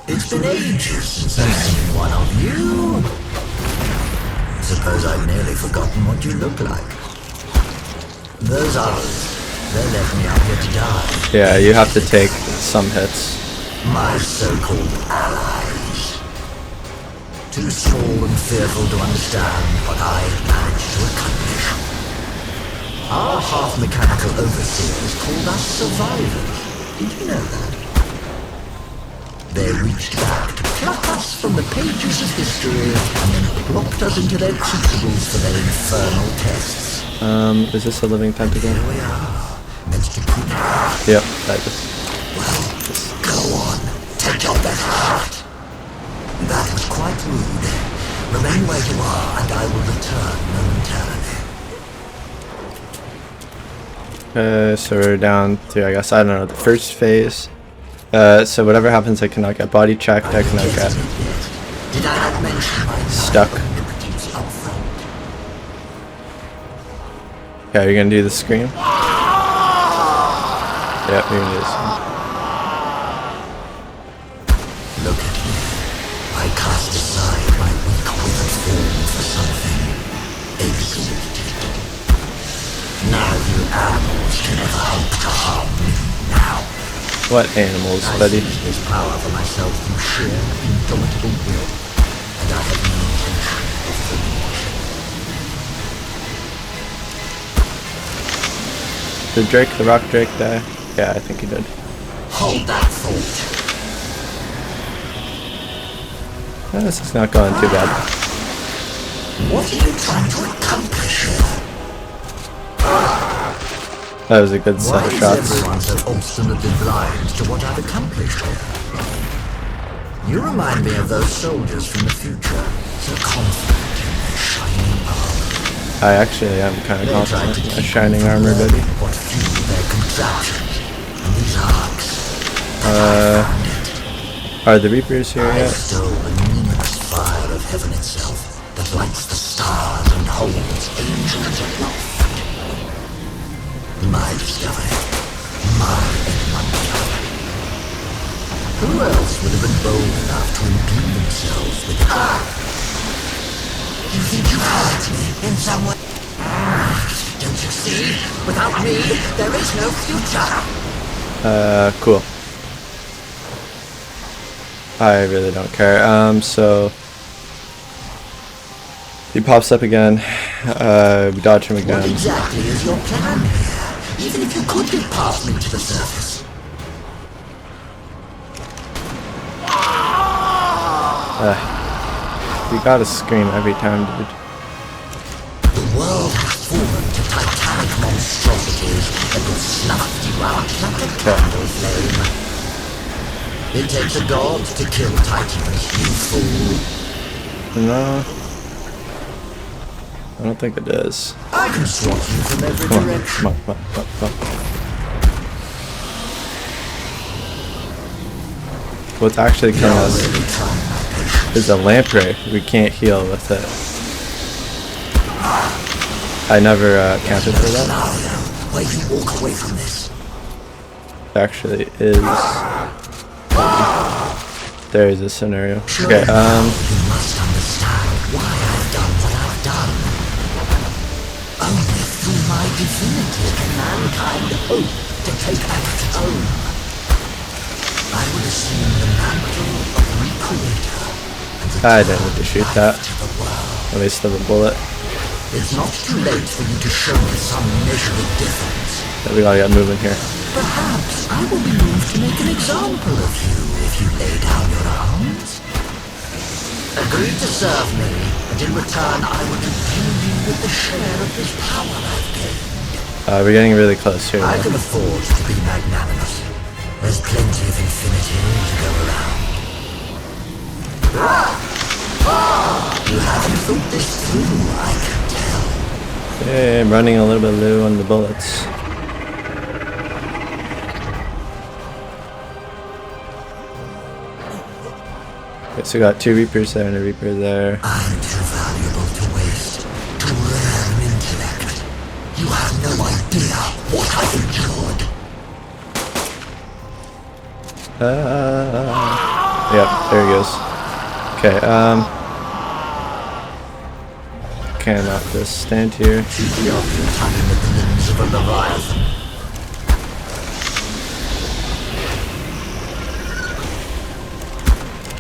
It's been ages since I've seen one of you. Suppose I've nearly forgotten what you look like. Those others, they left me out here to die. Yeah, you have to take some hits. My so-called allies. Too small and fearful to understand what I've managed to accomplish. Our half-mechanical overseers called us survivors. Did you know that? They reached back to pluck us from the pages of history and then plopped us into their crucibles for their infernal tests. Is this a living tentacle? Here we are, meant to prove. Yep, that is. Well, go on, take your best shot. That was quite rude. Remain where you are, and I will return momentarily. So we're down to, I guess, I don't know, the first phase. So whatever happens, I cannot get body checked, I cannot get Did I not mention my stuck. liberties up front? Okay, you're gonna do the scream? Yep, you're gonna do this. Look at me. I cast aside my weak withered form for something exalted. Now you animals can never hope to harm me now. What animals, I buddy? seized this power for myself through sheer indomitable will, and I have no intention of relinquishing. Did Drake, the rock Drake, die? Yeah, I think he did. Hold that thought. This is not going too bad. What are you trying to accomplish here? That was a good set Why of is shots. everyone so obstinately blind to what I've accomplished here? You remind me of those soldiers from the future, so confident in their shining armor. I actually am kind of They tried confident to in my keep shining me from armor, learning buddy. what fueled their contraptions, and these arcs. But I found it. Are the Reapers here I yet? stole the numinous fire of heaven itself that lights the stars and holds angels aloft. My discovery. My Edmundia. Who else would have been bold enough to imbue themselves with it? You think you hurt me in some way? Don't you see? Without me, there is no future. Cool. I really don't care. So he pops up again. We dodge him What again. exactly is your plan here? Even if you could get past me to the surface. You gotta scream every time, dude. The world has fallen to titanic monstrosities that will snuff you out like a candle flame. It takes a god to kill titans, you fool. No. I don't think it is. I can swat you from every Come on, direction. come on, come on, come on, come on. What's actually killing us Already trying my patience. is a lamprey. We can't heal with it. I never counted for that. Scenario where you walk away from this. Actually is. There is a scenario. Okay, You must understand why I've done what I've done. Only through my divinity can mankind hope to take back its own. I would assume the mantle of recreator and I didn't need to shoot that. to the world. I wasted a bullet. It's not too late for you to show me some measure of difference. Yeah, we gotta get moving here. Perhaps I will be moved to make an example of you if you lay down your arms. Agree to serve me, and in return I will imbue you with the share of this power I've gained. We're getting really close here. I Though. can afford to be magnanimous. There's plenty of infinity to go around. You haven't thought this through, I can tell. Hey, I'm running a little bit low on the bullets. Okay, so we got 2 Reapers there and a Reaper there. I'm too valuable to waste. Too rare an intellect. You have no idea what I've endured. Yep, there he goes. Okay, cannot just stand here. Too often tugging at the limbs of a leviathan.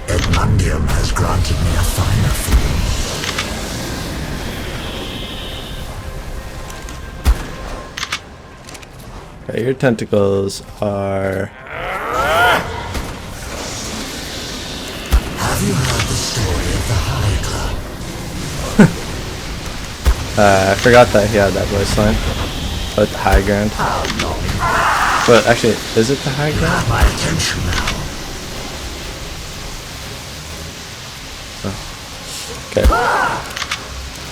Edmundium has granted me a finer form. Okay, your tentacles are... Have I forgot that he had that voice line with the high ground. But actually, is it the high ground? Have my attention now. Okay.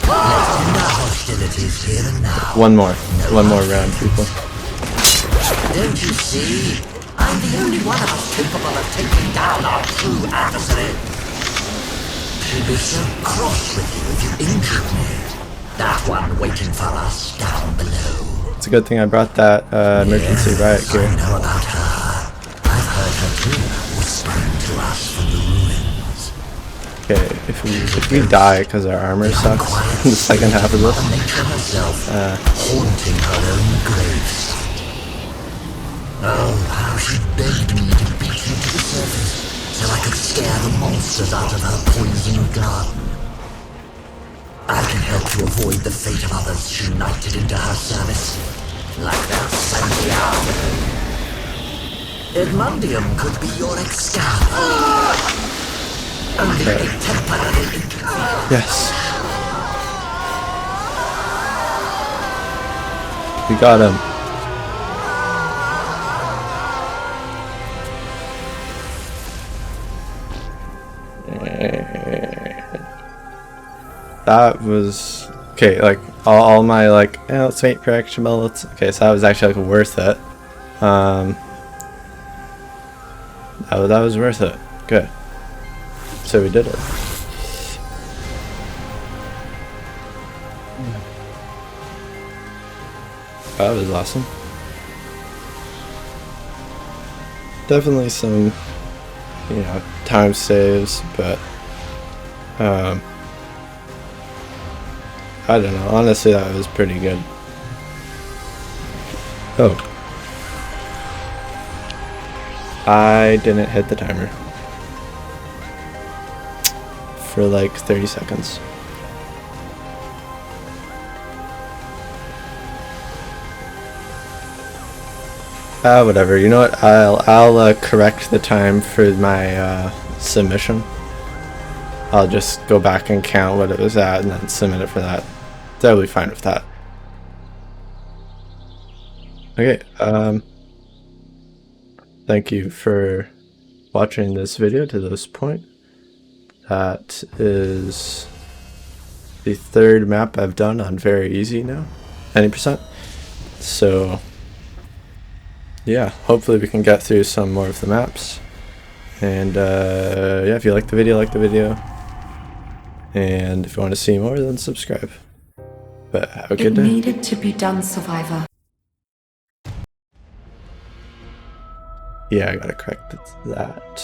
Let's end our hostilities here and now. One more round, people. Don't you see? I'm the only one of us capable of taking down our true adversary. She'd be so cross with you if you injured me. That one waiting for us down below. It's a good thing I brought that emergency riot gear. I know about her. I've heard her too, whispering to us from the ruins. Okay, if we die because our armor sucks in the second half of this. Nature herself, haunting her own gravesite. Oh, how she begged me to beat you to the surface so I could scare the monsters out of her poisoned garden. I can help to avoid the fate of others she knighted into her service, like that Santiago. Edmundium could be your Excalibur. Only a temporary inconvenience. Yes. We got him. That was okay. Like all my like, let's wait for extra bullets. Okay, so that was actually like worth it. That was worth it. Good. So we did it. That was awesome. Definitely some, time saves, but I don't know. Honestly, that was pretty good. Oh. I didn't hit the timer. For like 30 seconds. Whatever. You know what? I'll correct the time for my submission. I'll just go back and count what it was at and then submit it for that. Totally fine with that. Okay, thank you for watching this video to this point. That is the third map I've done on very easy now, 90%. So yeah, hopefully we can get through some more of the maps. And yeah, if you like the video. And if you want to see more, then subscribe. But have a good day. It needed to be done, Survivor. Yeah, I gotta correct that.